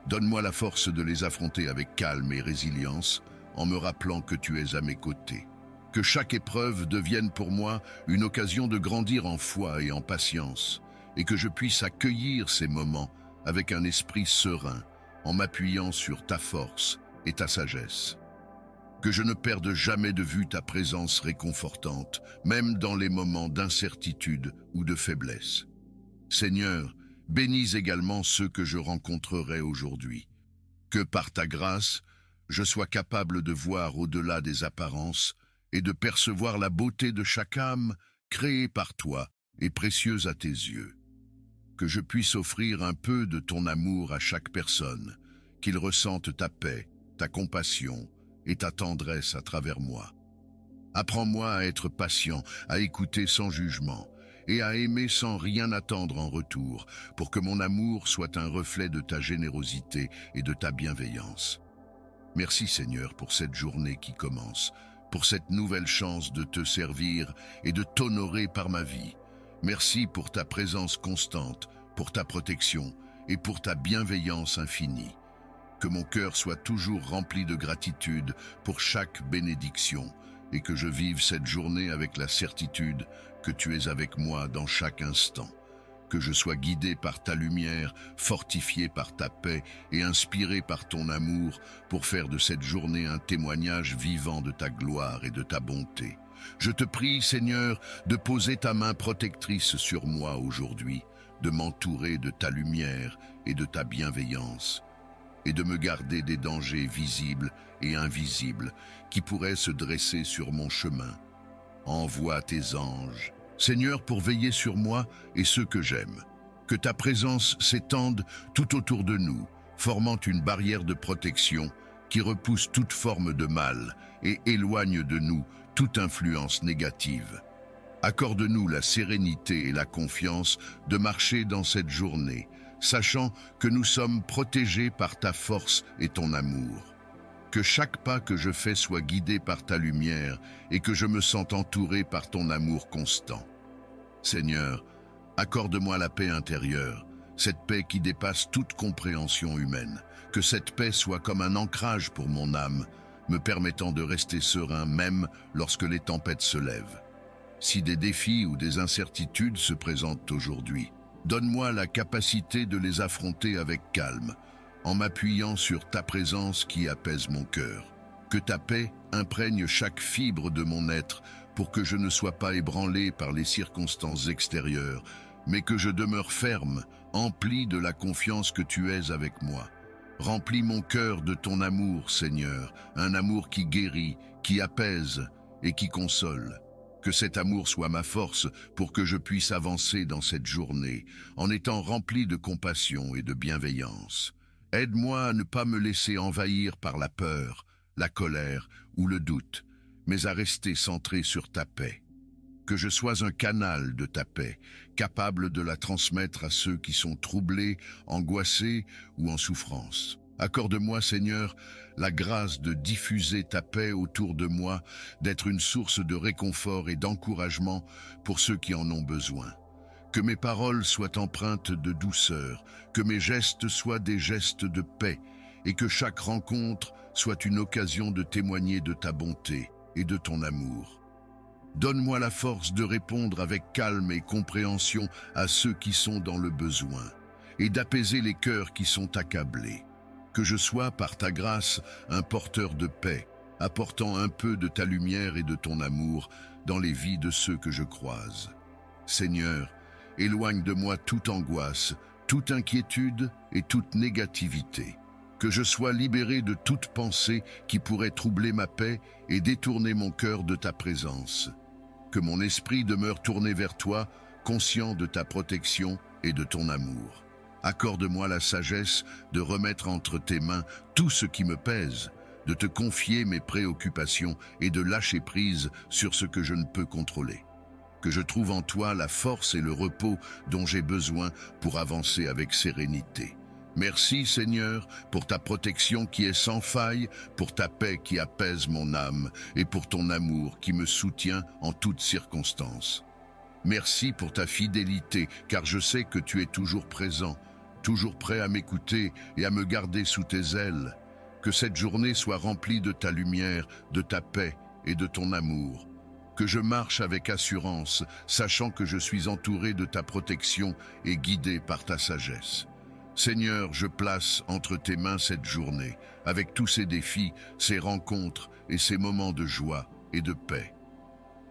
Donne-moi la force de les affronter avec calme et résilience, en me rappelant que tu es à mes côtés. Que chaque épreuve devienne pour moi une occasion de grandir en foi et en patience, et que je puisse accueillir ces moments avec un esprit serein, en m'appuyant sur ta force et ta sagesse. Que je ne perde jamais de vue ta présence réconfortante, même dans les moments d'incertitude ou de faiblesse. Seigneur, bénis également ceux que je rencontrerai aujourd'hui. Que par ta grâce, je sois capable de voir au-delà des apparences et de percevoir la beauté de chaque âme créée par toi et précieuse à tes yeux. Que je puisse offrir un peu de ton amour à chaque personne, qu'il ressente ta paix, ta compassion et ta tendresse à travers moi. Apprends-moi à être patient, à écouter sans jugement et à aimer sans rien attendre en retour, pour que mon amour soit un reflet de ta générosité et de ta bienveillance. Merci Seigneur pour cette journée qui commence, pour cette nouvelle chance de te servir et de t'honorer par ma vie. Merci pour ta présence constante, pour ta protection et pour ta bienveillance infinie. Que mon cœur soit toujours rempli de gratitude pour chaque bénédiction et que je vive cette journée avec la certitude que tu es avec moi dans chaque instant. Que je sois guidé par ta lumière, fortifié par ta paix et inspiré par ton amour pour faire de cette journée un témoignage vivant de ta gloire et de ta bonté. Je te prie, Seigneur, de poser ta main protectrice sur moi aujourd'hui, de m'entourer de ta lumière et de ta bienveillance, et de me garder des dangers visibles et invisibles qui pourraient se dresser sur mon chemin. Envoie tes anges, Seigneur, pour veiller sur moi et ceux que j'aime. Que ta présence s'étende tout autour de nous, formant une barrière de protection qui repousse toute forme de mal et éloigne de nous toute influence négative. Accorde-nous la sérénité et la confiance de marcher dans cette journée, sachant que nous sommes protégés par ta force et ton amour. Que chaque pas que je fais soit guidé par ta lumière et que je me sente entouré par ton amour constant. Seigneur, accorde-moi la paix intérieure, cette paix qui dépasse toute compréhension humaine. Que cette paix soit comme un ancrage pour mon âme, me permettant de rester serein même lorsque les tempêtes se lèvent. Si des défis ou des incertitudes se présentent aujourd'hui, donne-moi la capacité de les affronter avec calme, en m'appuyant sur ta présence qui apaise mon cœur. Que ta paix imprègne chaque fibre de mon être pour que je ne sois pas ébranlé par les circonstances extérieures, mais que je demeure ferme, empli de la confiance que tu es avec moi. Remplis mon cœur de ton amour, Seigneur, un amour qui guérit, qui apaise et qui console. Que cet amour soit ma force pour que je puisse avancer dans cette journée, en étant rempli de compassion et de bienveillance. Aide-moi à ne pas me laisser envahir par la peur, la colère ou le doute, mais à rester centré sur ta paix. Que je sois un canal de ta paix, capable de la transmettre à ceux qui sont troublés, angoissés ou en souffrance. Accorde-moi, Seigneur, la grâce de diffuser ta paix autour de moi, d'être une source de réconfort et d'encouragement pour ceux qui en ont besoin. Que mes paroles soient empreintes de douceur, que mes gestes soient des gestes de paix, et que chaque rencontre soit une occasion de témoigner de ta bonté et de ton amour. Donne-moi la force de répondre avec calme et compréhension à ceux qui sont dans le besoin, et d'apaiser les cœurs qui sont accablés. Que je sois, par ta grâce, un porteur de paix, apportant un peu de ta lumière et de ton amour dans les vies de ceux que je croise. Seigneur, éloigne de moi toute angoisse, toute inquiétude et toute négativité. Que je sois libéré de toute pensée qui pourrait troubler ma paix et détourner mon cœur de ta présence. Que mon esprit demeure tourné vers toi, conscient de ta protection et de ton amour. Accorde-moi la sagesse de remettre entre tes mains tout ce qui me pèse, de te confier mes préoccupations et de lâcher prise sur ce que je ne peux contrôler. Que je trouve en toi la force et le repos dont j'ai besoin pour avancer avec sérénité. Merci Seigneur pour ta protection qui est sans faille, pour ta paix qui apaise mon âme et pour ton amour qui me soutient en toutes circonstances. Merci pour ta fidélité car je sais que tu es toujours présent, toujours prêt à m'écouter et à me garder sous tes ailes. Que cette journée soit remplie de ta lumière, de ta paix et de ton amour. Que je marche avec assurance, sachant que je suis entouré de ta protection et guidé par ta sagesse. Seigneur, je place entre tes mains cette journée, avec tous ces défis, ces rencontres et ces moments de joie et de paix.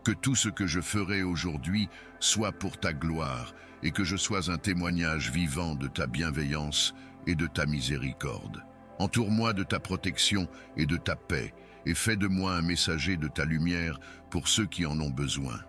Que tout ce que je ferai aujourd'hui soit pour ta gloire et que je sois un témoignage vivant de ta bienveillance et de ta miséricorde. Entoure-moi de ta protection et de ta paix et fais de moi un messager de ta lumière pour ceux qui en ont besoin.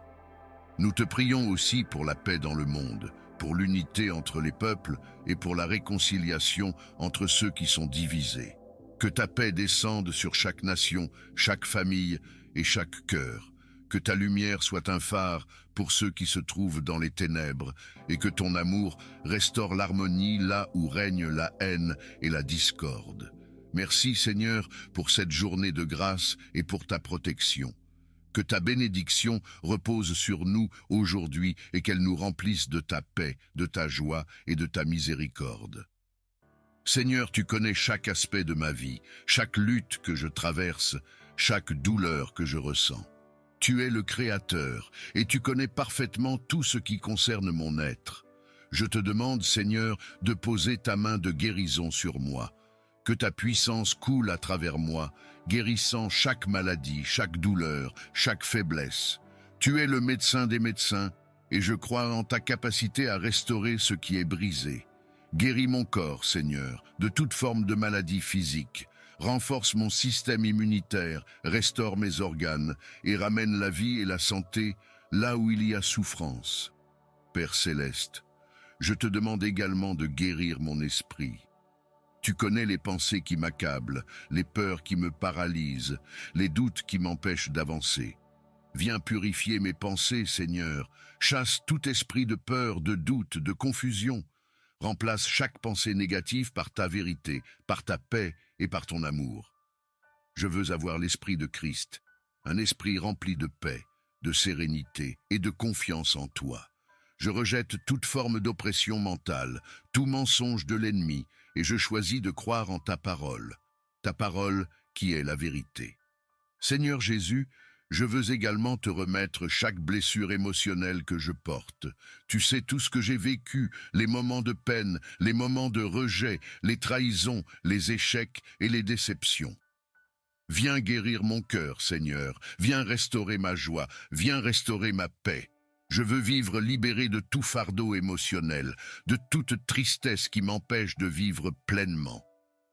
Nous te prions aussi pour la paix dans le monde, pour l'unité entre les peuples et pour la réconciliation entre ceux qui sont divisés. Que ta paix descende sur chaque nation, chaque famille et chaque cœur. Que ta lumière soit un phare pour ceux qui se trouvent dans les ténèbres et que ton amour restaure l'harmonie là où règne la haine et la discorde. Merci Seigneur pour cette journée de grâce et pour ta protection. Que ta bénédiction repose sur nous aujourd'hui et qu'elle nous remplisse de ta paix, de ta joie et de ta miséricorde. Seigneur, tu connais chaque aspect de ma vie, chaque lutte que je traverse, chaque douleur que je ressens. Tu es le Créateur et tu connais parfaitement tout ce qui concerne mon être. Je te demande, Seigneur, de poser ta main de guérison sur moi. Que ta puissance coule à travers moi, guérissant chaque maladie, chaque douleur, chaque faiblesse. Tu es le médecin des médecins et je crois en ta capacité à restaurer ce qui est brisé. Guéris mon corps, Seigneur, de toute forme de maladie physique. Renforce mon système immunitaire, restaure mes organes et ramène la vie et la santé là où il y a souffrance. Père céleste, je te demande également de guérir mon esprit. Tu connais les pensées qui m'accablent, les peurs qui me paralysent, les doutes qui m'empêchent d'avancer. Viens purifier mes pensées, Seigneur. Chasse tout esprit de peur, de doute, de confusion. Remplace chaque pensée négative par ta vérité, par ta paix et par ton amour. Je veux avoir l'esprit de Christ, un esprit rempli de paix, de sérénité et de confiance en toi. Je rejette toute forme d'oppression mentale, tout mensonge de l'ennemi, et je choisis de croire en ta parole qui est la vérité. Seigneur Jésus, je veux également te remettre chaque blessure émotionnelle que je porte. Tu sais tout ce que j'ai vécu, les moments de peine, les moments de rejet, les trahisons, les échecs et les déceptions. Viens guérir mon cœur, Seigneur. Viens restaurer ma joie. Viens restaurer ma paix. Je veux vivre libéré de tout fardeau émotionnel, de toute tristesse qui m'empêche de vivre pleinement.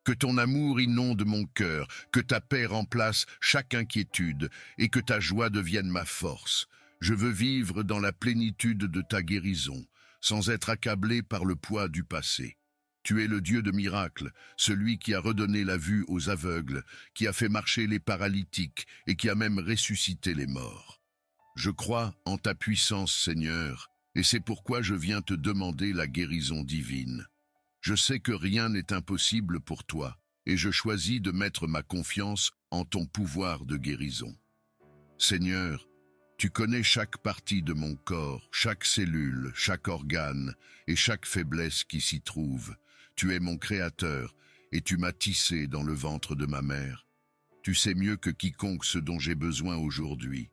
Que ton amour inonde mon cœur, que ta paix remplace chaque inquiétude et que ta joie devienne ma force. Je veux vivre dans la plénitude de ta guérison, sans être accablé par le poids du passé. Tu es le Dieu de miracles, celui qui a redonné la vue aux aveugles, qui a fait marcher les paralytiques et qui a même ressuscité les morts. Je crois en ta puissance, Seigneur, et c'est pourquoi je viens te demander la guérison divine. Je sais que rien n'est impossible pour toi, et je choisis de mettre ma confiance en ton pouvoir de guérison. Seigneur, tu connais chaque partie de mon corps, chaque cellule, chaque organe et chaque faiblesse qui s'y trouve. Tu es mon Créateur, et tu m'as tissé dans le ventre de ma mère. Tu sais mieux que quiconque ce dont j'ai besoin aujourd'hui.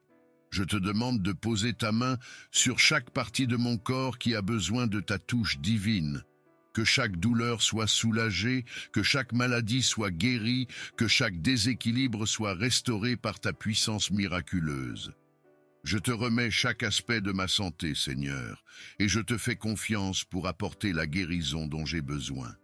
Je te demande de poser ta main sur chaque partie de mon corps qui a besoin de ta touche divine. Que chaque douleur soit soulagée, que chaque maladie soit guérie, que chaque déséquilibre soit restauré par ta puissance miraculeuse. Je te remets chaque aspect de ma santé, Seigneur, et je te fais confiance pour apporter la guérison dont j'ai besoin.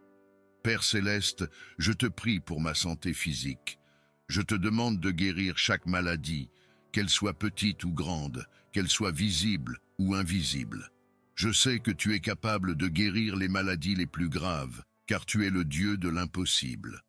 Père céleste, je te prie pour ma santé physique. Je te demande de guérir chaque maladie, qu'elle soit petite ou grande, qu'elle soit visible ou invisible. Je sais que tu es capable de guérir les maladies les plus graves, car tu es le Dieu de l'impossible.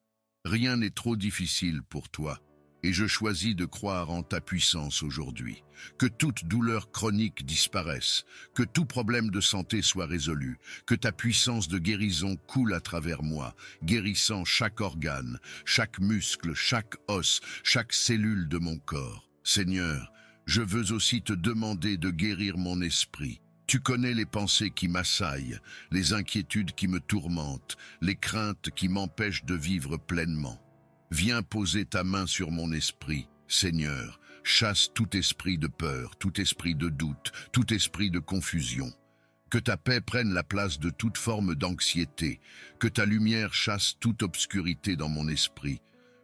Rien n'est trop difficile pour toi, et je choisis de croire en ta puissance aujourd'hui. Que toute douleur chronique disparaisse, que tout problème de santé soit résolu, que ta puissance de guérison coule à travers moi, guérissant chaque organe, chaque muscle, chaque os, chaque cellule de mon corps. Seigneur, je veux aussi te demander de guérir mon esprit. Tu connais les pensées qui m'assaillent, les inquiétudes qui me tourmentent, les craintes qui m'empêchent de vivre pleinement. Viens poser ta main sur mon esprit, Seigneur. Chasse tout esprit de peur, tout esprit de doute, tout esprit de confusion. Que ta paix prenne la place de toute forme d'anxiété, que ta lumière chasse toute obscurité dans mon esprit.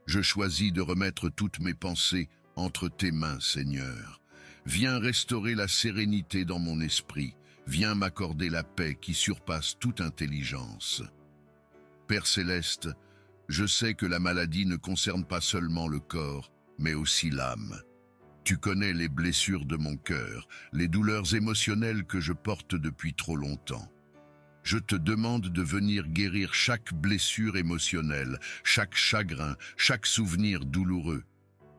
Je choisis de remettre toutes mes pensées entre tes mains, Seigneur. Viens restaurer la sérénité dans mon esprit. Viens m'accorder la paix qui surpasse toute intelligence. Père céleste, je sais que la maladie ne concerne pas seulement le corps, mais aussi l'âme. Tu connais les blessures de mon cœur, les douleurs émotionnelles que je porte depuis trop longtemps. Je te demande de venir guérir chaque blessure émotionnelle, chaque chagrin, chaque souvenir douloureux.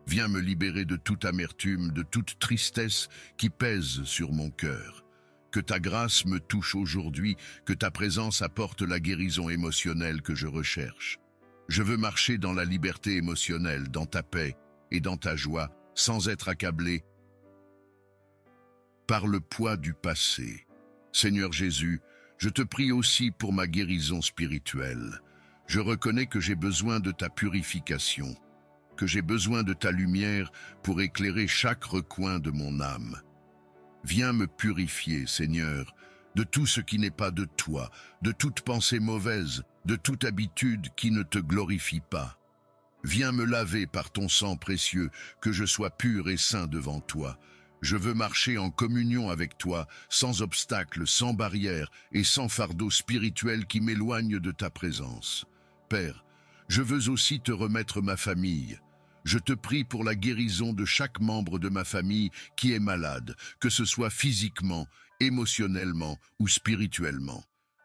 Viens me libérer de toute amertume, de toute tristesse qui pèse sur mon cœur. Que ta grâce me touche aujourd'hui, que ta présence apporte la guérison émotionnelle que je recherche. Je veux marcher dans la liberté émotionnelle, dans ta paix et dans ta joie, sans être accablé par le poids du passé. Seigneur Jésus, je te prie aussi pour ma guérison spirituelle. Je reconnais que j'ai besoin de ta purification, que j'ai besoin de ta lumière pour éclairer chaque recoin de mon âme. Viens me purifier, Seigneur, de tout ce qui n'est pas de toi, de toute pensée mauvaise, de toute habitude qui ne te glorifie pas. Viens me laver par ton sang précieux, que je sois pur et saint devant toi. Je veux marcher en communion avec toi, sans obstacle, sans barrière et sans fardeau spirituel qui m'éloigne de ta présence. Père, je veux aussi te remettre ma famille. Je te prie pour la guérison de chaque membre de ma famille qui est malade, que ce soit physiquement, émotionnellement ou spirituellement.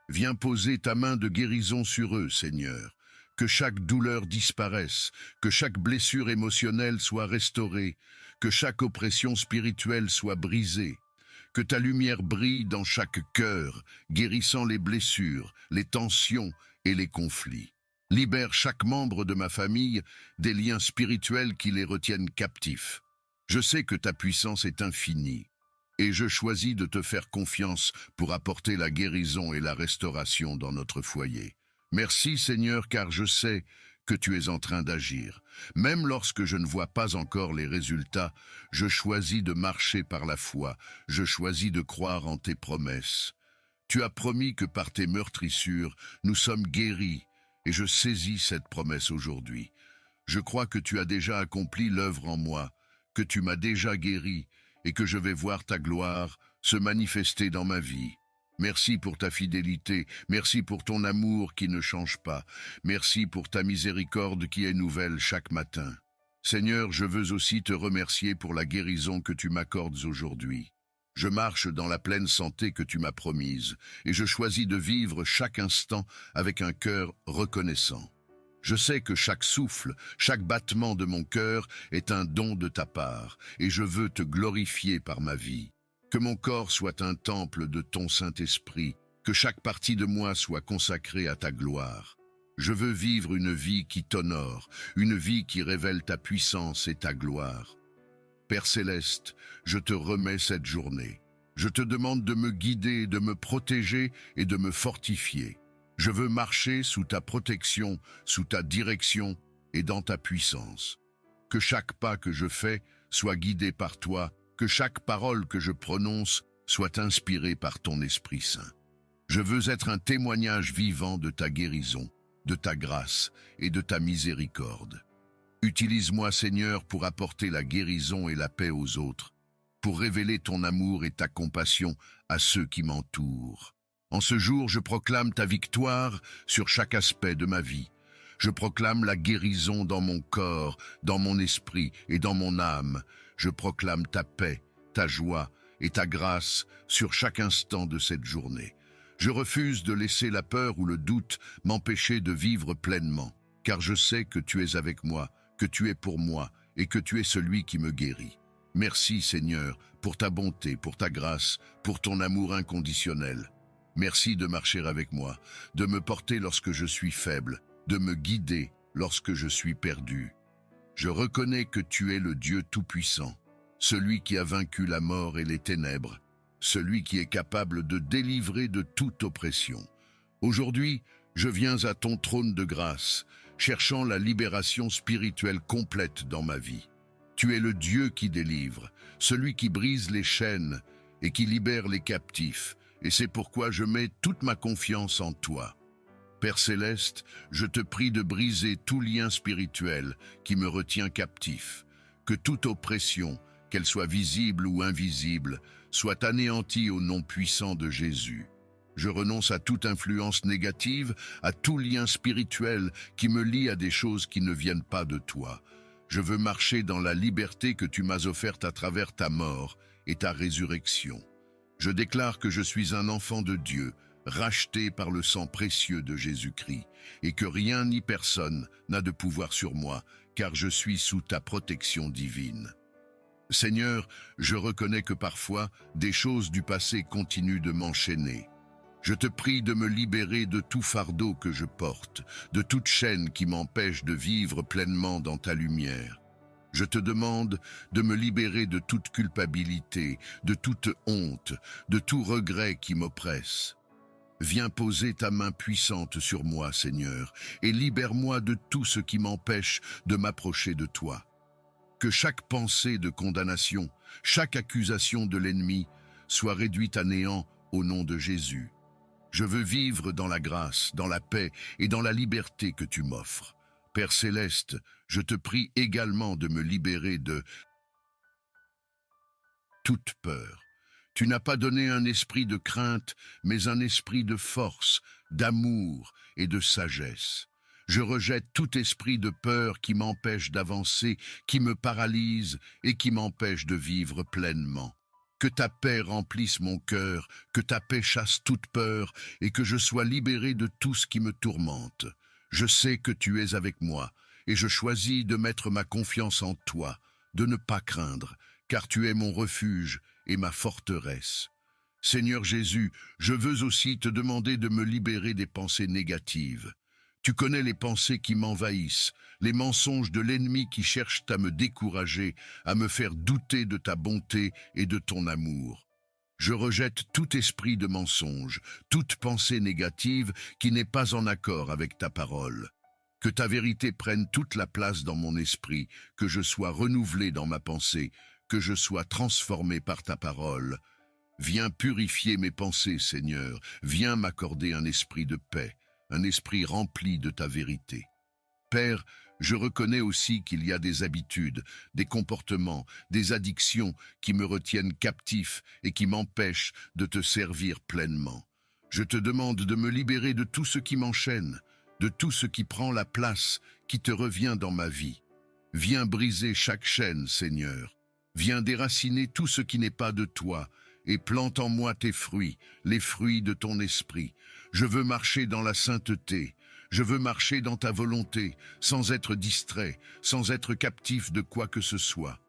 Viens poser ta main de guérison sur eux, Seigneur. Que chaque douleur disparaisse, que chaque blessure émotionnelle soit restaurée, que chaque oppression spirituelle soit brisée, Que ta lumière brille dans chaque cœur, guérissant les blessures, les tensions et les conflits. Libère chaque membre de ma famille des liens spirituels qui les retiennent captifs. Je sais que ta puissance est infinie, et je choisis de te faire confiance pour apporter la guérison et la restauration dans notre foyer. Merci Seigneur, car je sais que tu es en train d'agir. Même lorsque je ne vois pas encore les résultats, je choisis de marcher par la foi, je choisis de croire en tes promesses. Tu as promis que par tes meurtrissures, nous sommes guéris, et je saisis cette promesse aujourd'hui. Je crois que tu as déjà accompli l'œuvre en moi, que tu m'as déjà guéri, et que je vais voir ta gloire se manifester dans ma vie. Merci pour ta fidélité, merci pour ton amour qui ne change pas, merci pour ta miséricorde qui est nouvelle chaque matin. Seigneur, je veux aussi te remercier pour la guérison que tu m'accordes aujourd'hui. Je marche dans la pleine santé que tu m'as promise, et je choisis de vivre chaque instant avec un cœur reconnaissant. Je sais que chaque souffle, chaque battement de mon cœur est un don de ta part, et je veux te glorifier par ma vie. Que mon corps soit un temple de ton Saint-Esprit, que chaque partie de moi soit consacrée à ta gloire. Je veux vivre une vie qui t'honore, une vie qui révèle ta puissance et ta gloire. Père Céleste, je te remets cette journée. Je te demande de me guider, de me protéger et de me fortifier. Je veux marcher sous ta protection, sous ta direction et dans ta puissance. Que chaque pas que je fais soit guidé par toi, que chaque parole que je prononce soit inspirée par ton Esprit Saint. Je veux être un témoignage vivant de ta guérison, de ta grâce et de ta miséricorde. Utilise-moi, Seigneur, pour apporter la guérison et la paix aux autres, pour révéler ton amour et ta compassion à ceux qui m'entourent. En ce jour, je proclame ta victoire sur chaque aspect de ma vie. Je proclame la guérison dans mon corps, dans mon esprit et dans mon âme. Je proclame ta paix, ta joie et ta grâce sur chaque instant de cette journée. Je refuse de laisser la peur ou le doute m'empêcher de vivre pleinement, car je sais que tu es avec moi, que tu es pour moi et que tu es celui qui me guérit. Merci Seigneur pour ta bonté, pour ta grâce, pour ton amour inconditionnel. Merci de marcher avec moi, de me porter lorsque je suis faible, de me guider lorsque je suis perdu. Je reconnais que tu es le Dieu Tout-Puissant, celui qui a vaincu la mort et les ténèbres, celui qui est capable de délivrer de toute oppression. Aujourd'hui, je viens à ton trône de grâce, cherchant la libération spirituelle complète dans ma vie. Tu es le Dieu qui délivre, celui qui brise les chaînes et qui libère les captifs, et c'est pourquoi je mets toute ma confiance en toi. Père Céleste, je te prie de briser tout lien spirituel qui me retient captif, que toute oppression, qu'elle soit visible ou invisible, soit anéantie au nom puissant de Jésus. Je renonce à toute influence négative, à tout lien spirituel qui me lie à des choses qui ne viennent pas de toi. Je veux marcher dans la liberté que tu m'as offerte à travers ta mort et ta résurrection. Je déclare que je suis un enfant de Dieu, racheté par le sang précieux de Jésus-Christ, et que rien ni personne n'a de pouvoir sur moi, car je suis sous ta protection divine. Seigneur, je reconnais que parfois, des choses du passé continuent de m'enchaîner. Je te prie de me libérer de tout fardeau que je porte, de toute chaîne qui m'empêche de vivre pleinement dans ta lumière. Je te demande de me libérer de toute culpabilité, de toute honte, de tout regret qui m'oppresse. Viens poser ta main puissante sur moi, Seigneur, et libère-moi de tout ce qui m'empêche de m'approcher de toi. Que chaque pensée de condamnation, chaque accusation de l'ennemi soit réduite à néant au nom de Jésus. Je veux vivre dans la grâce, dans la paix et dans la liberté que tu m'offres. Père Céleste, je te prie également de me libérer de toute peur. Tu n'as pas donné un esprit de crainte, mais un esprit de force, d'amour et de sagesse. Je rejette tout esprit de peur qui m'empêche d'avancer, qui me paralyse et qui m'empêche de vivre pleinement. Que ta paix remplisse mon cœur, que ta paix chasse toute peur et que je sois libéré de tout ce qui me tourmente. Je sais que tu es avec moi et je choisis de mettre ma confiance en toi, de ne pas craindre, car tu es mon refuge et ma forteresse. Seigneur Jésus, je veux aussi te demander de me libérer des pensées négatives. Tu connais les pensées qui m'envahissent, les mensonges de l'ennemi qui cherchent à me décourager, à me faire douter de ta bonté et de ton amour. Je rejette tout esprit de mensonge, toute pensée négative qui n'est pas en accord avec ta parole. Que ta vérité prenne toute la place dans mon esprit, que je sois renouvelé dans ma pensée, que je sois transformé par ta parole. Viens purifier mes pensées, Seigneur, viens m'accorder un esprit de paix, un esprit rempli de ta vérité. Père, je reconnais aussi qu'il y a des habitudes, des comportements, des addictions qui me retiennent captif et qui m'empêchent de te servir pleinement. Je te demande de me libérer de tout ce qui m'enchaîne, de tout ce qui prend la place qui te revient dans ma vie. Viens briser chaque chaîne, Seigneur. Viens déraciner tout ce qui n'est pas de toi et plante en moi tes fruits, les fruits de ton esprit. Je veux marcher dans la sainteté, je veux marcher dans ta volonté, sans être distrait, sans être captif de quoi que ce soit.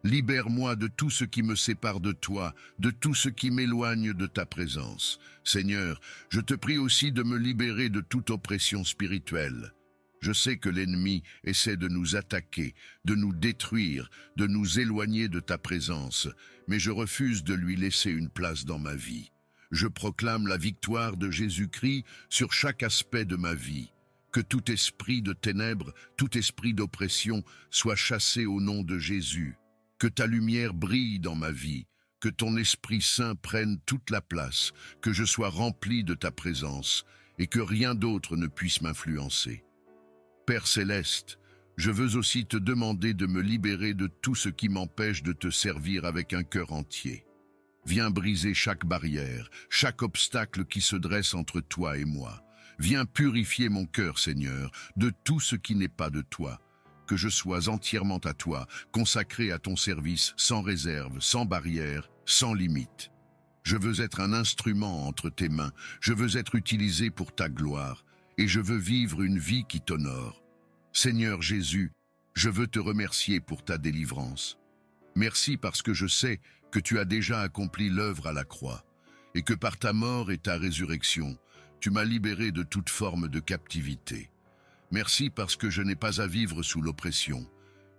Libère-moi de tout ce qui me sépare de toi, de tout ce qui m'éloigne de ta présence. Seigneur, je te prie aussi de me libérer de toute oppression spirituelle. Je sais que l'ennemi essaie de nous attaquer, de nous détruire, de nous éloigner de ta présence, mais je refuse de lui laisser une place dans ma vie. Je proclame la victoire de Jésus-Christ sur chaque aspect de ma vie. Que tout esprit de ténèbres, tout esprit d'oppression soit chassé au nom de Jésus. Que ta lumière brille dans ma vie, que ton Esprit Saint prenne toute la place, que je sois rempli de ta présence et que rien d'autre ne puisse m'influencer. Père céleste, je veux aussi te demander de me libérer de tout ce qui m'empêche de te servir avec un cœur entier. Viens briser chaque barrière, chaque obstacle qui se dresse entre toi et moi. Viens purifier mon cœur, Seigneur, de tout ce qui n'est pas de toi. Que je sois entièrement à toi, consacré à ton service, sans réserve, sans barrière, sans limite. Je veux être un instrument entre tes mains, je veux être utilisé pour ta gloire, et je veux vivre une vie qui t'honore. Seigneur Jésus, je veux te remercier pour ta délivrance. Merci parce que je sais que tu as déjà accompli l'œuvre à la croix, et que par ta mort et ta résurrection, tu m'as libéré de toute forme de captivité. Merci parce que je n'ai pas à vivre sous l'oppression,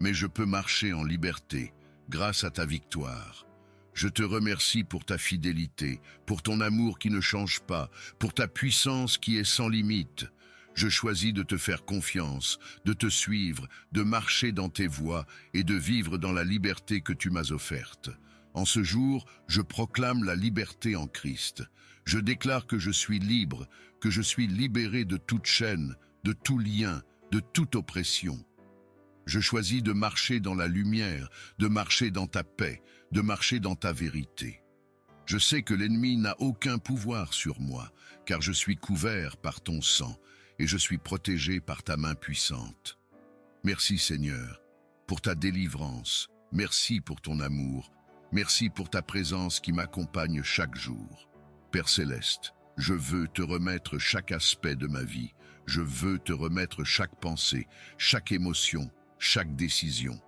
mais je peux marcher en liberté grâce à ta victoire. Je te remercie pour ta fidélité, pour ton amour qui ne change pas, pour ta puissance qui est sans limite. Je choisis de te faire confiance, de te suivre, de marcher dans tes voies et de vivre dans la liberté que tu m'as offerte. En ce jour, je proclame la liberté en Christ. Je déclare que je suis libre, que je suis libéré de toute chaîne, de tout lien, de toute oppression. Je choisis de marcher dans la lumière, de marcher dans ta paix, de marcher dans ta vérité. Je sais que l'ennemi n'a aucun pouvoir sur moi, car je suis couvert par ton sang et je suis protégé par ta main puissante. Merci Seigneur, pour ta délivrance, merci pour ton amour, merci pour ta présence qui m'accompagne chaque jour. Père Céleste, je veux te remettre chaque aspect de ma vie, je veux te remettre chaque pensée, chaque émotion, chaque décision.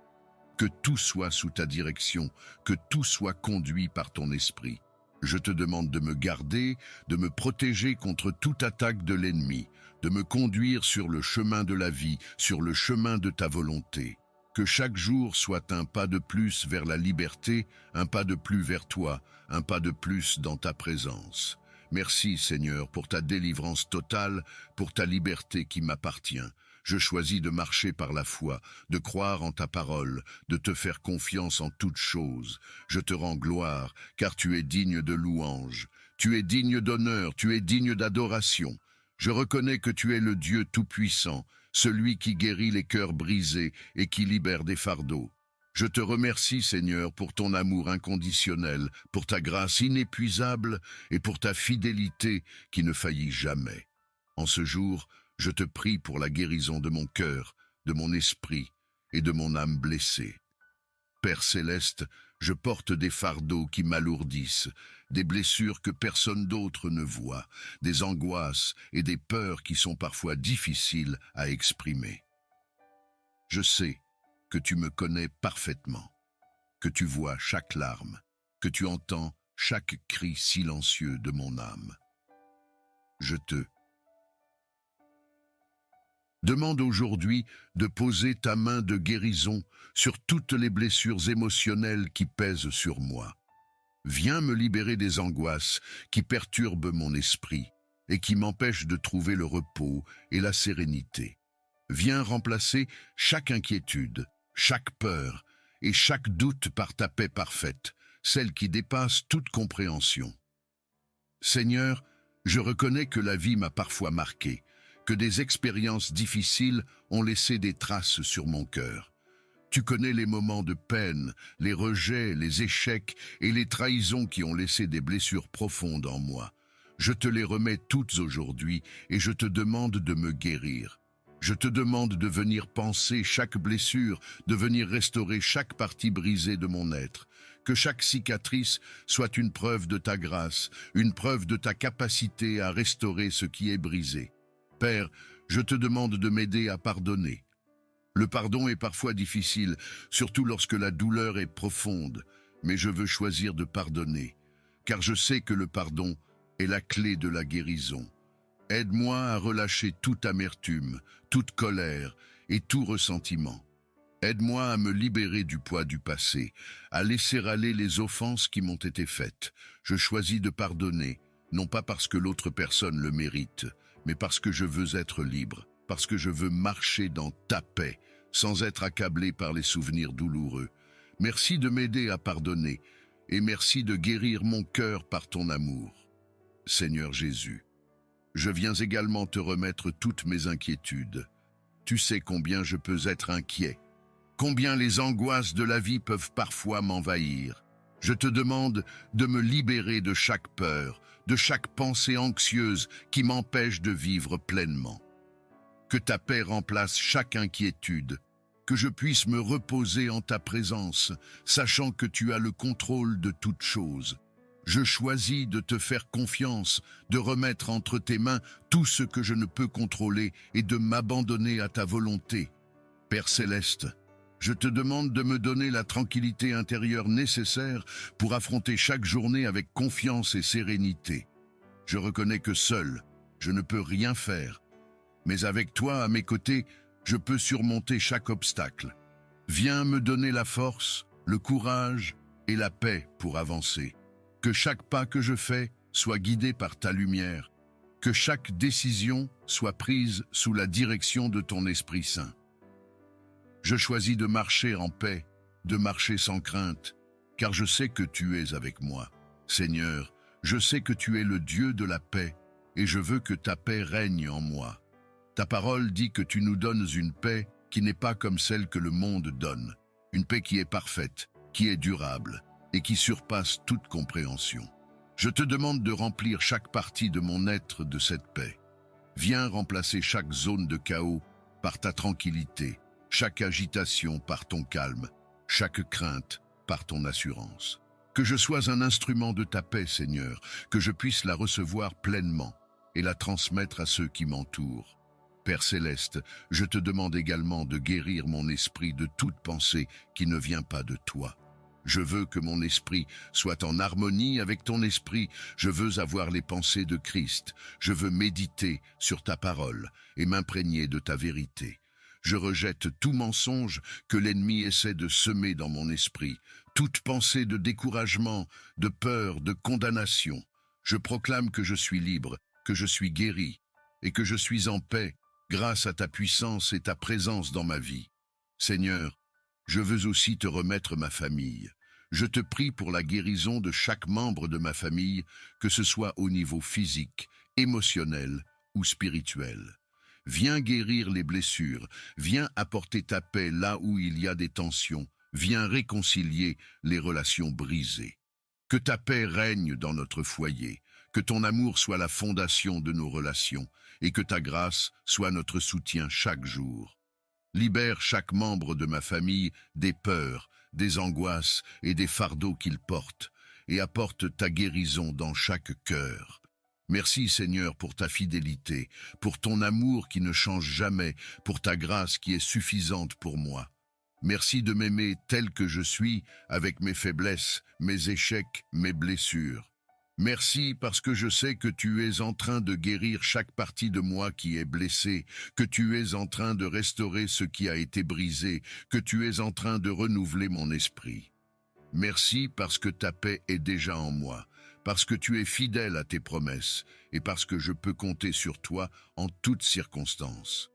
Que tout soit sous ta direction, que tout soit conduit par ton esprit. Je te demande de me garder, de me protéger contre toute attaque de l'ennemi, de me conduire sur le chemin de la vie, sur le chemin de ta volonté. Que chaque jour soit un pas de plus vers la liberté, un pas de plus vers toi, un pas de plus dans ta présence. Merci Seigneur pour ta délivrance totale, pour ta liberté qui m'appartient. Je choisis de marcher par la foi, de croire en ta parole, de te faire confiance en toutes choses. Je te rends gloire, car tu es digne de louange. Tu es digne d'honneur, tu es digne d'adoration. Je reconnais que tu es le Dieu tout-puissant, celui qui guérit les cœurs brisés et qui libère des fardeaux. Je te remercie, Seigneur, pour ton amour inconditionnel, pour ta grâce inépuisable et pour ta fidélité qui ne faillit jamais. En ce jour, je te prie pour la guérison de mon cœur, de mon esprit et de mon âme blessée. Père céleste, je porte des fardeaux qui m'alourdissent, des blessures que personne d'autre ne voit, des angoisses et des peurs qui sont parfois difficiles à exprimer. Je sais que tu me connais parfaitement, que tu vois chaque larme, que tu entends chaque cri silencieux de mon âme. Je te demande aujourd'hui de poser ta main de guérison sur toutes les blessures émotionnelles qui pèsent sur moi. Viens me libérer des angoisses qui perturbent mon esprit et qui m'empêchent de trouver le repos et la sérénité. Viens remplacer chaque inquiétude, chaque peur et chaque doute par ta paix parfaite, celle qui dépasse toute compréhension. Seigneur, je reconnais que la vie m'a parfois marqué, que des expériences difficiles ont laissé des traces sur mon cœur. Tu connais les moments de peine, les rejets, les échecs et les trahisons qui ont laissé des blessures profondes en moi. Je te les remets toutes aujourd'hui et je te demande de me guérir. Je te demande de venir panser chaque blessure, de venir restaurer chaque partie brisée de mon être. Que chaque cicatrice soit une preuve de ta grâce, une preuve de ta capacité à restaurer ce qui est brisé. Père, je te demande de m'aider à pardonner. Le pardon est parfois difficile, surtout lorsque la douleur est profonde, mais je veux choisir de pardonner, car je sais que le pardon est la clé de la guérison. Aide-moi à relâcher toute amertume, toute colère et tout ressentiment. Aide-moi à me libérer du poids du passé, à laisser aller les offenses qui m'ont été faites. Je choisis de pardonner, non pas parce que l'autre personne le mérite, mais parce que je veux être libre, parce que je veux marcher dans ta paix, sans être accablé par les souvenirs douloureux. Merci de m'aider à pardonner, et merci de guérir mon cœur par ton amour. Seigneur Jésus, je viens également te remettre toutes mes inquiétudes. Tu sais combien je peux être inquiet, combien les angoisses de la vie peuvent parfois m'envahir. Je te demande de me libérer de chaque peur, de chaque pensée anxieuse qui m'empêche de vivre pleinement. Que ta paix remplace chaque inquiétude, que je puisse me reposer en ta présence, sachant que tu as le contrôle de toutes choses. Je choisis de te faire confiance, de remettre entre tes mains tout ce que je ne peux contrôler et de m'abandonner à ta volonté. Père Céleste, je te demande de me donner la tranquillité intérieure nécessaire pour affronter chaque journée avec confiance et sérénité. Je reconnais que seul, je ne peux rien faire, mais avec toi à mes côtés, je peux surmonter chaque obstacle. Viens me donner la force, le courage et la paix pour avancer. Que chaque pas que je fais soit guidé par ta lumière. Que chaque décision soit prise sous la direction de ton Esprit Saint. Je choisis de marcher en paix, de marcher sans crainte, car je sais que tu es avec moi. Seigneur, je sais que tu es le Dieu de la paix, et je veux que ta paix règne en moi. Ta parole dit que tu nous donnes une paix qui n'est pas comme celle que le monde donne, une paix qui est parfaite, qui est durable et qui surpasse toute compréhension. Je te demande de remplir chaque partie de mon être de cette paix. Viens remplacer chaque zone de chaos par ta tranquillité, chaque agitation par ton calme, chaque crainte par ton assurance. Que je sois un instrument de ta paix, Seigneur, que je puisse la recevoir pleinement et la transmettre à ceux qui m'entourent. Père Céleste, je te demande également de guérir mon esprit de toute pensée qui ne vient pas de toi. Je veux que mon esprit soit en harmonie avec ton esprit. Je veux avoir les pensées de Christ. Je veux méditer sur ta parole et m'imprégner de ta vérité. Je rejette tout mensonge que l'ennemi essaie de semer dans mon esprit, toute pensée de découragement, de peur, de condamnation. Je proclame que je suis libre, que je suis guéri et que je suis en paix grâce à ta puissance et ta présence dans ma vie. Seigneur, je veux aussi te remettre ma famille. Je te prie pour la guérison de chaque membre de ma famille, que ce soit au niveau physique, émotionnel ou spirituel. Viens guérir les blessures, viens apporter ta paix là où il y a des tensions, viens réconcilier les relations brisées. Que ta paix règne dans notre foyer, que ton amour soit la fondation de nos relations et que ta grâce soit notre soutien chaque jour. Libère chaque membre de ma famille des peurs, des angoisses et des fardeaux qu'ils portent, et apporte ta guérison dans chaque cœur. Merci Seigneur pour ta fidélité, pour ton amour qui ne change jamais, pour ta grâce qui est suffisante pour moi. Merci de m'aimer tel que je suis, avec mes faiblesses, mes échecs, mes blessures. Merci parce que je sais que tu es en train de guérir chaque partie de moi qui est blessée, que tu es en train de restaurer ce qui a été brisé, que tu es en train de renouveler mon esprit. Merci parce que ta paix est déjà en moi, parce que tu es fidèle à tes promesses et parce que je peux compter sur toi en toutes circonstances.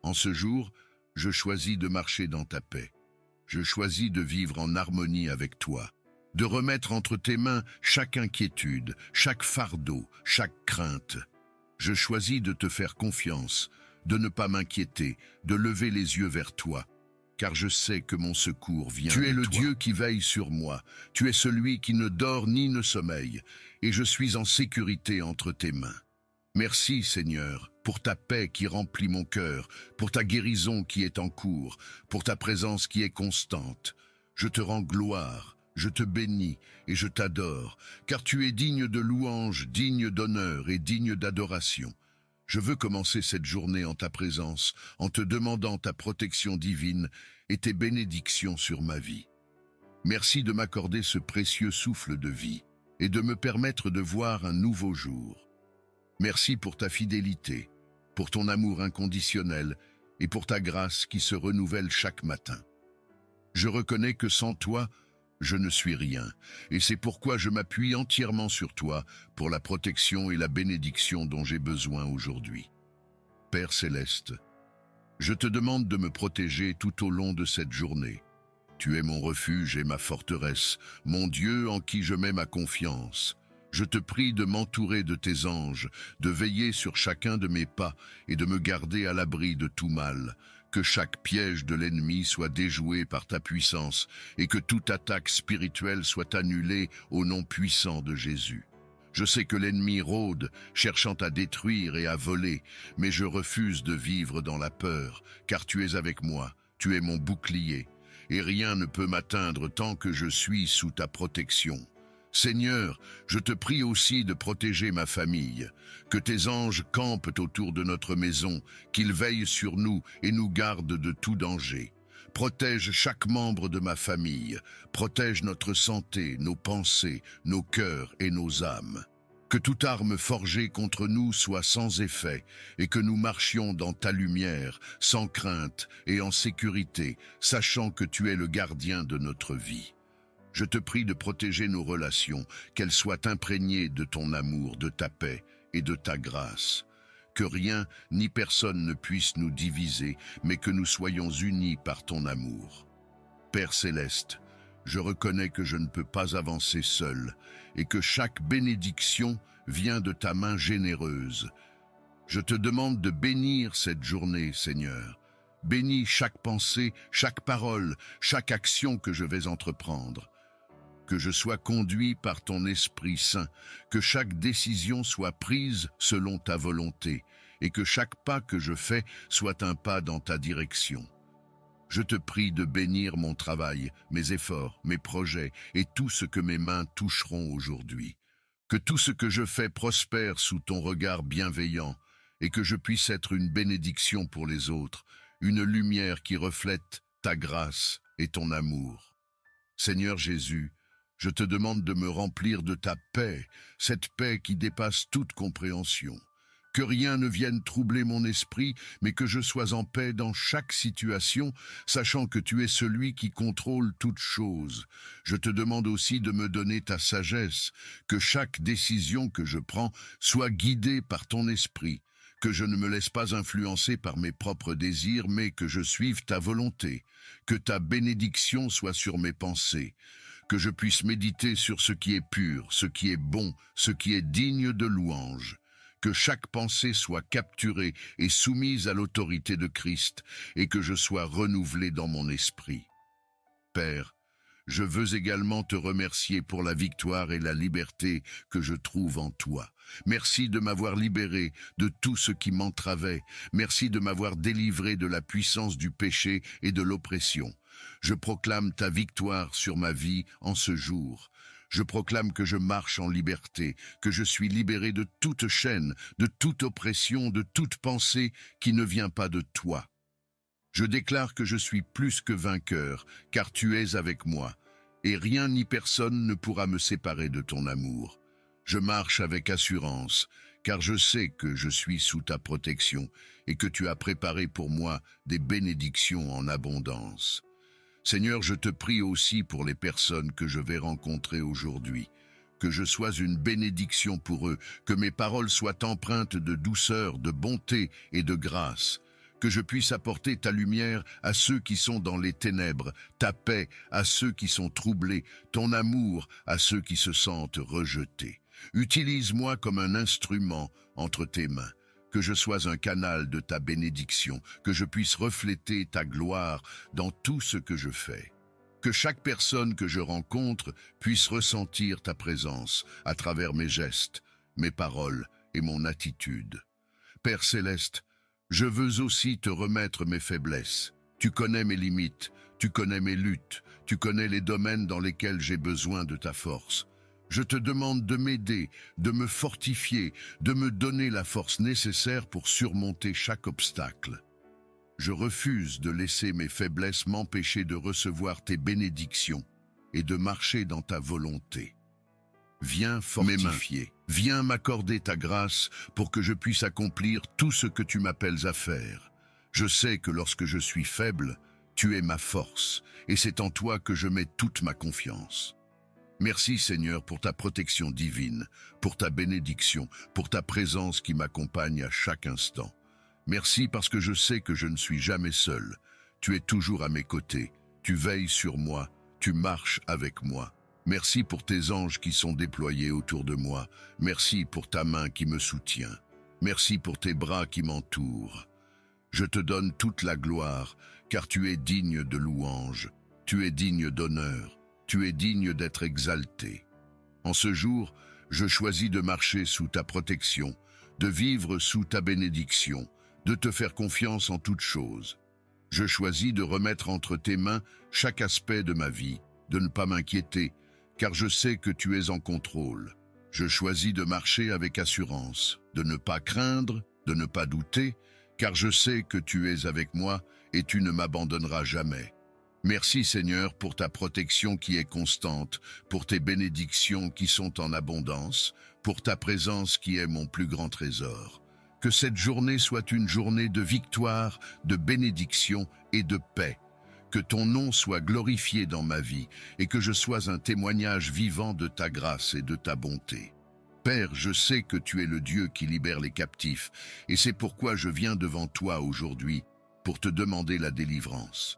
En ce jour, je choisis de marcher dans ta paix. Je choisis de vivre en harmonie avec toi, de remettre entre tes mains chaque inquiétude, chaque fardeau, chaque crainte. Je choisis de te faire confiance, de ne pas m'inquiéter, de lever les yeux vers toi, car je sais que mon secours vient de toi. Tu es le Dieu qui veille sur moi, tu es celui qui ne dort ni ne sommeille, et je suis en sécurité entre tes mains. Merci Seigneur, pour ta paix qui remplit mon cœur, pour ta guérison qui est en cours, pour ta présence qui est constante. Je te rends gloire, je te bénis et je t'adore, car tu es digne de louange, digne d'honneur et digne d'adoration. Je veux commencer cette journée en ta présence, en te demandant ta protection divine et tes bénédictions sur ma vie. Merci de m'accorder ce précieux souffle de vie et de me permettre de voir un nouveau jour. Merci pour ta fidélité, pour ton amour inconditionnel et pour ta grâce qui se renouvelle chaque matin. Je reconnais que sans toi, je ne suis rien, et c'est pourquoi je m'appuie entièrement sur toi pour la protection et la bénédiction dont j'ai besoin aujourd'hui. Père céleste, je te demande de me protéger tout au long de cette journée. Tu es mon refuge et ma forteresse, mon Dieu en qui je mets ma confiance. Je te prie de m'entourer de tes anges, de veiller sur chacun de mes pas et de me garder à l'abri de tout mal. Que chaque piège de l'ennemi soit déjoué par ta puissance et que toute attaque spirituelle soit annulée au nom puissant de Jésus. Je sais que l'ennemi rôde, cherchant à détruire et à voler, mais je refuse de vivre dans la peur, car tu es avec moi, tu es mon bouclier, et rien ne peut m'atteindre tant que je suis sous ta protection. Seigneur, je te prie aussi de protéger ma famille, que tes anges campent autour de notre maison, qu'ils veillent sur nous et nous gardent de tout danger. Protège chaque membre de ma famille, protège notre santé, nos pensées, nos cœurs et nos âmes. Que toute arme forgée contre nous soit sans effet et que nous marchions dans ta lumière, sans crainte et en sécurité, sachant que tu es le gardien de notre vie. Je te prie de protéger nos relations, qu'elles soient imprégnées de ton amour, de ta paix et de ta grâce. Que rien ni personne ne puisse nous diviser, mais que nous soyons unis par ton amour. Père céleste, je reconnais que je ne peux pas avancer seul et que chaque bénédiction vient de ta main généreuse. Je te demande de bénir cette journée, Seigneur. Bénis chaque pensée, chaque parole, chaque action que je vais entreprendre. Que je sois conduit par ton Esprit Saint, que chaque décision soit prise selon ta volonté, et que chaque pas que je fais soit un pas dans ta direction. Je te prie de bénir mon travail, mes efforts, mes projets, et tout ce que mes mains toucheront aujourd'hui. Que tout ce que je fais prospère sous ton regard bienveillant, et que je puisse être une bénédiction pour les autres, une lumière qui reflète ta grâce et ton amour. Seigneur Jésus, je te demande de me remplir de ta paix, cette paix qui dépasse toute compréhension. Que rien ne vienne troubler mon esprit, mais que je sois en paix dans chaque situation, sachant que tu es celui qui contrôle toutes choses. Je te demande aussi de me donner ta sagesse, que chaque décision que je prends soit guidée par ton esprit, que je ne me laisse pas influencer par mes propres désirs, mais que je suive ta volonté, que ta bénédiction soit sur mes pensées, que je puisse méditer sur ce qui est pur, ce qui est bon, ce qui est digne de louange, que chaque pensée soit capturée et soumise à l'autorité de Christ, et que je sois renouvelé dans mon esprit. Père, je veux également te remercier pour la victoire et la liberté que je trouve en toi. Merci de m'avoir libéré de tout ce qui m'entravait. Merci de m'avoir délivré de la puissance du péché et de l'oppression. Je proclame ta victoire sur ma vie en ce jour. Je proclame que je marche en liberté, que je suis libéré de toute chaîne, de toute oppression, de toute pensée qui ne vient pas de toi. Je déclare que je suis plus que vainqueur, car tu es avec moi, et rien ni personne ne pourra me séparer de ton amour. Je marche avec assurance, car je sais que je suis sous ta protection et que tu as préparé pour moi des bénédictions en abondance. Seigneur, je te prie aussi pour les personnes que je vais rencontrer aujourd'hui, que je sois une bénédiction pour eux, que mes paroles soient empreintes de douceur, de bonté et de grâce, que je puisse apporter ta lumière à ceux qui sont dans les ténèbres, ta paix à ceux qui sont troublés, ton amour à ceux qui se sentent rejetés. Utilise-moi comme un instrument entre tes mains, que je sois un canal de ta bénédiction, que je puisse refléter ta gloire dans tout ce que je fais. Que chaque personne que je rencontre puisse ressentir ta présence à travers mes gestes, mes paroles et mon attitude. Père céleste, je veux aussi te remettre mes faiblesses. Tu connais mes limites, tu connais mes luttes, tu connais les domaines dans lesquels j'ai besoin de ta force. Je te demande de m'aider, de me fortifier, de me donner la force nécessaire pour surmonter chaque obstacle. Je refuse de laisser mes faiblesses m'empêcher de recevoir tes bénédictions et de marcher dans ta volonté. Viens fortifier, viens m'accorder ta grâce pour que je puisse accomplir tout ce que tu m'appelles à faire. Je sais que lorsque je suis faible, tu es ma force, et c'est en toi que je mets toute ma confiance. Merci Seigneur pour ta protection divine, pour ta bénédiction, pour ta présence qui m'accompagne à chaque instant. Merci parce que je sais que je ne suis jamais seul. Tu es toujours à mes côtés, tu veilles sur moi, tu marches avec moi. Merci pour tes anges qui sont déployés autour de moi. Merci pour ta main qui me soutient. Merci pour tes bras qui m'entourent. Je te donne toute la gloire, car tu es digne de louange, tu es digne d'honneur. Tu es digne d'être exalté. En ce jour, je choisis de marcher sous ta protection, de vivre sous ta bénédiction, de te faire confiance en toutes choses. Je choisis de remettre entre tes mains chaque aspect de ma vie, de ne pas m'inquiéter, car je sais que tu es en contrôle. Je choisis de marcher avec assurance, de ne pas craindre, de ne pas douter, car je sais que tu es avec moi et tu ne m'abandonneras jamais. Merci Seigneur pour ta protection qui est constante, pour tes bénédictions qui sont en abondance, pour ta présence qui est mon plus grand trésor. Que cette journée soit une journée de victoire, de bénédiction et de paix. Que ton nom soit glorifié dans ma vie et que je sois un témoignage vivant de ta grâce et de ta bonté. Père, je sais que tu es le Dieu qui libère les captifs et c'est pourquoi je viens devant toi aujourd'hui pour te demander la délivrance.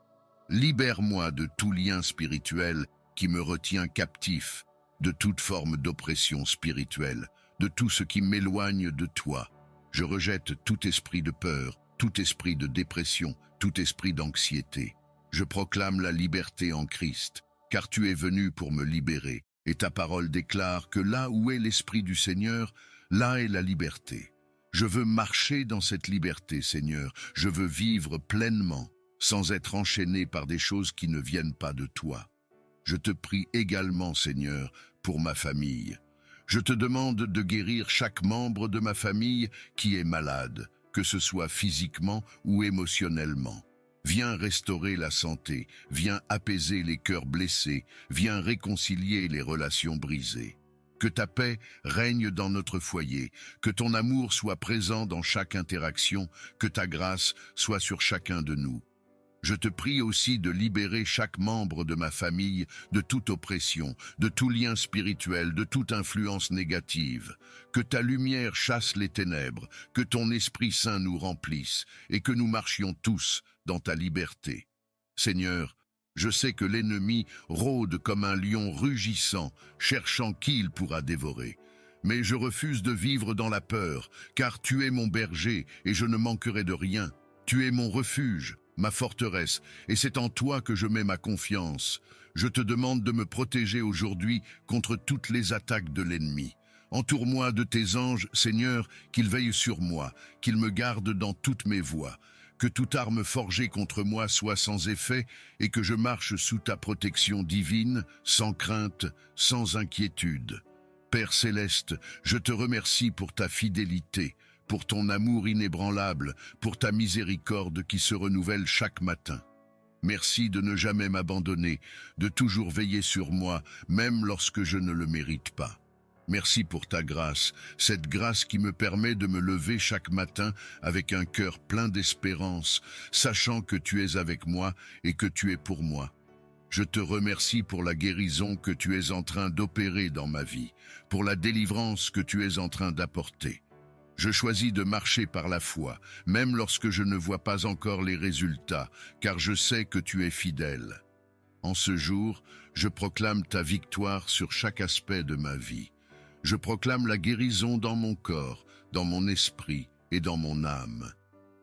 Libère-moi de tout lien spirituel qui me retient captif, de toute forme d'oppression spirituelle, de tout ce qui m'éloigne de toi. Je rejette tout esprit de peur, tout esprit de dépression, tout esprit d'anxiété. Je proclame la liberté en Christ, car tu es venu pour me libérer, et ta parole déclare que là où est l'Esprit du Seigneur, là est la liberté. Je veux marcher dans cette liberté, Seigneur, je veux vivre pleinement, sans être enchaîné par des choses qui ne viennent pas de toi. Je te prie également, Seigneur, pour ma famille. Je te demande de guérir chaque membre de ma famille qui est malade, que ce soit physiquement ou émotionnellement. Viens restaurer la santé, viens apaiser les cœurs blessés, viens réconcilier les relations brisées. Que ta paix règne dans notre foyer, que ton amour soit présent dans chaque interaction, que ta grâce soit sur chacun de nous. Je te prie aussi de libérer chaque membre de ma famille de toute oppression, de tout lien spirituel, de toute influence négative. Que ta lumière chasse les ténèbres, que ton Esprit Saint nous remplisse et que nous marchions tous dans ta liberté. Seigneur, je sais que l'ennemi rôde comme un lion rugissant, cherchant qui il pourra dévorer. Mais je refuse de vivre dans la peur, car tu es mon berger et je ne manquerai de rien. Tu es mon refuge, ma forteresse, et c'est en toi que je mets ma confiance. Je te demande de me protéger aujourd'hui contre toutes les attaques de l'ennemi. Entoure-moi de tes anges, Seigneur, qu'ils veillent sur moi, qu'ils me gardent dans toutes mes voies. Que toute arme forgée contre moi soit sans effet et que je marche sous ta protection divine, sans crainte, sans inquiétude. Père céleste, je te remercie pour ta fidélité, pour ton amour inébranlable, pour ta miséricorde qui se renouvelle chaque matin. Merci de ne jamais m'abandonner, de toujours veiller sur moi, même lorsque je ne le mérite pas. Merci pour ta grâce, cette grâce qui me permet de me lever chaque matin avec un cœur plein d'espérance, sachant que tu es avec moi et que tu es pour moi. Je te remercie pour la guérison que tu es en train d'opérer dans ma vie, pour la délivrance que tu es en train d'apporter. Je choisis de marcher par la foi, même lorsque je ne vois pas encore les résultats, car je sais que tu es fidèle. En ce jour, je proclame ta victoire sur chaque aspect de ma vie. Je proclame la guérison dans mon corps, dans mon esprit et dans mon âme.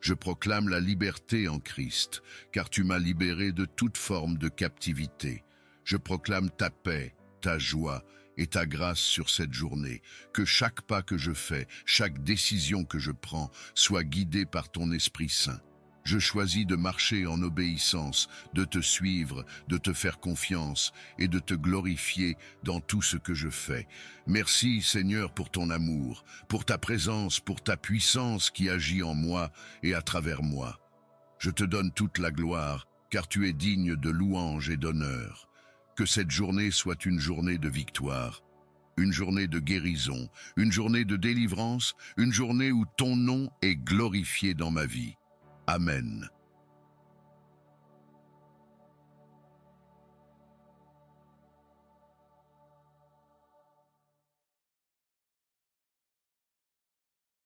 Je proclame la liberté en Christ, car tu m'as libéré de toute forme de captivité. Je proclame ta paix, ta joie et ta grâce sur cette journée, que chaque pas que je fais, chaque décision que je prends, soit guidée par ton Esprit Saint. Je choisis de marcher en obéissance, de te suivre, de te faire confiance et de te glorifier dans tout ce que je fais. Merci Seigneur pour ton amour, pour ta présence, pour ta puissance qui agit en moi et à travers moi. Je te donne toute la gloire, car tu es digne de louange et d'honneur. Que cette journée soit une journée de victoire, une journée de guérison, une journée de délivrance, une journée où ton nom est glorifié dans ma vie. Amen.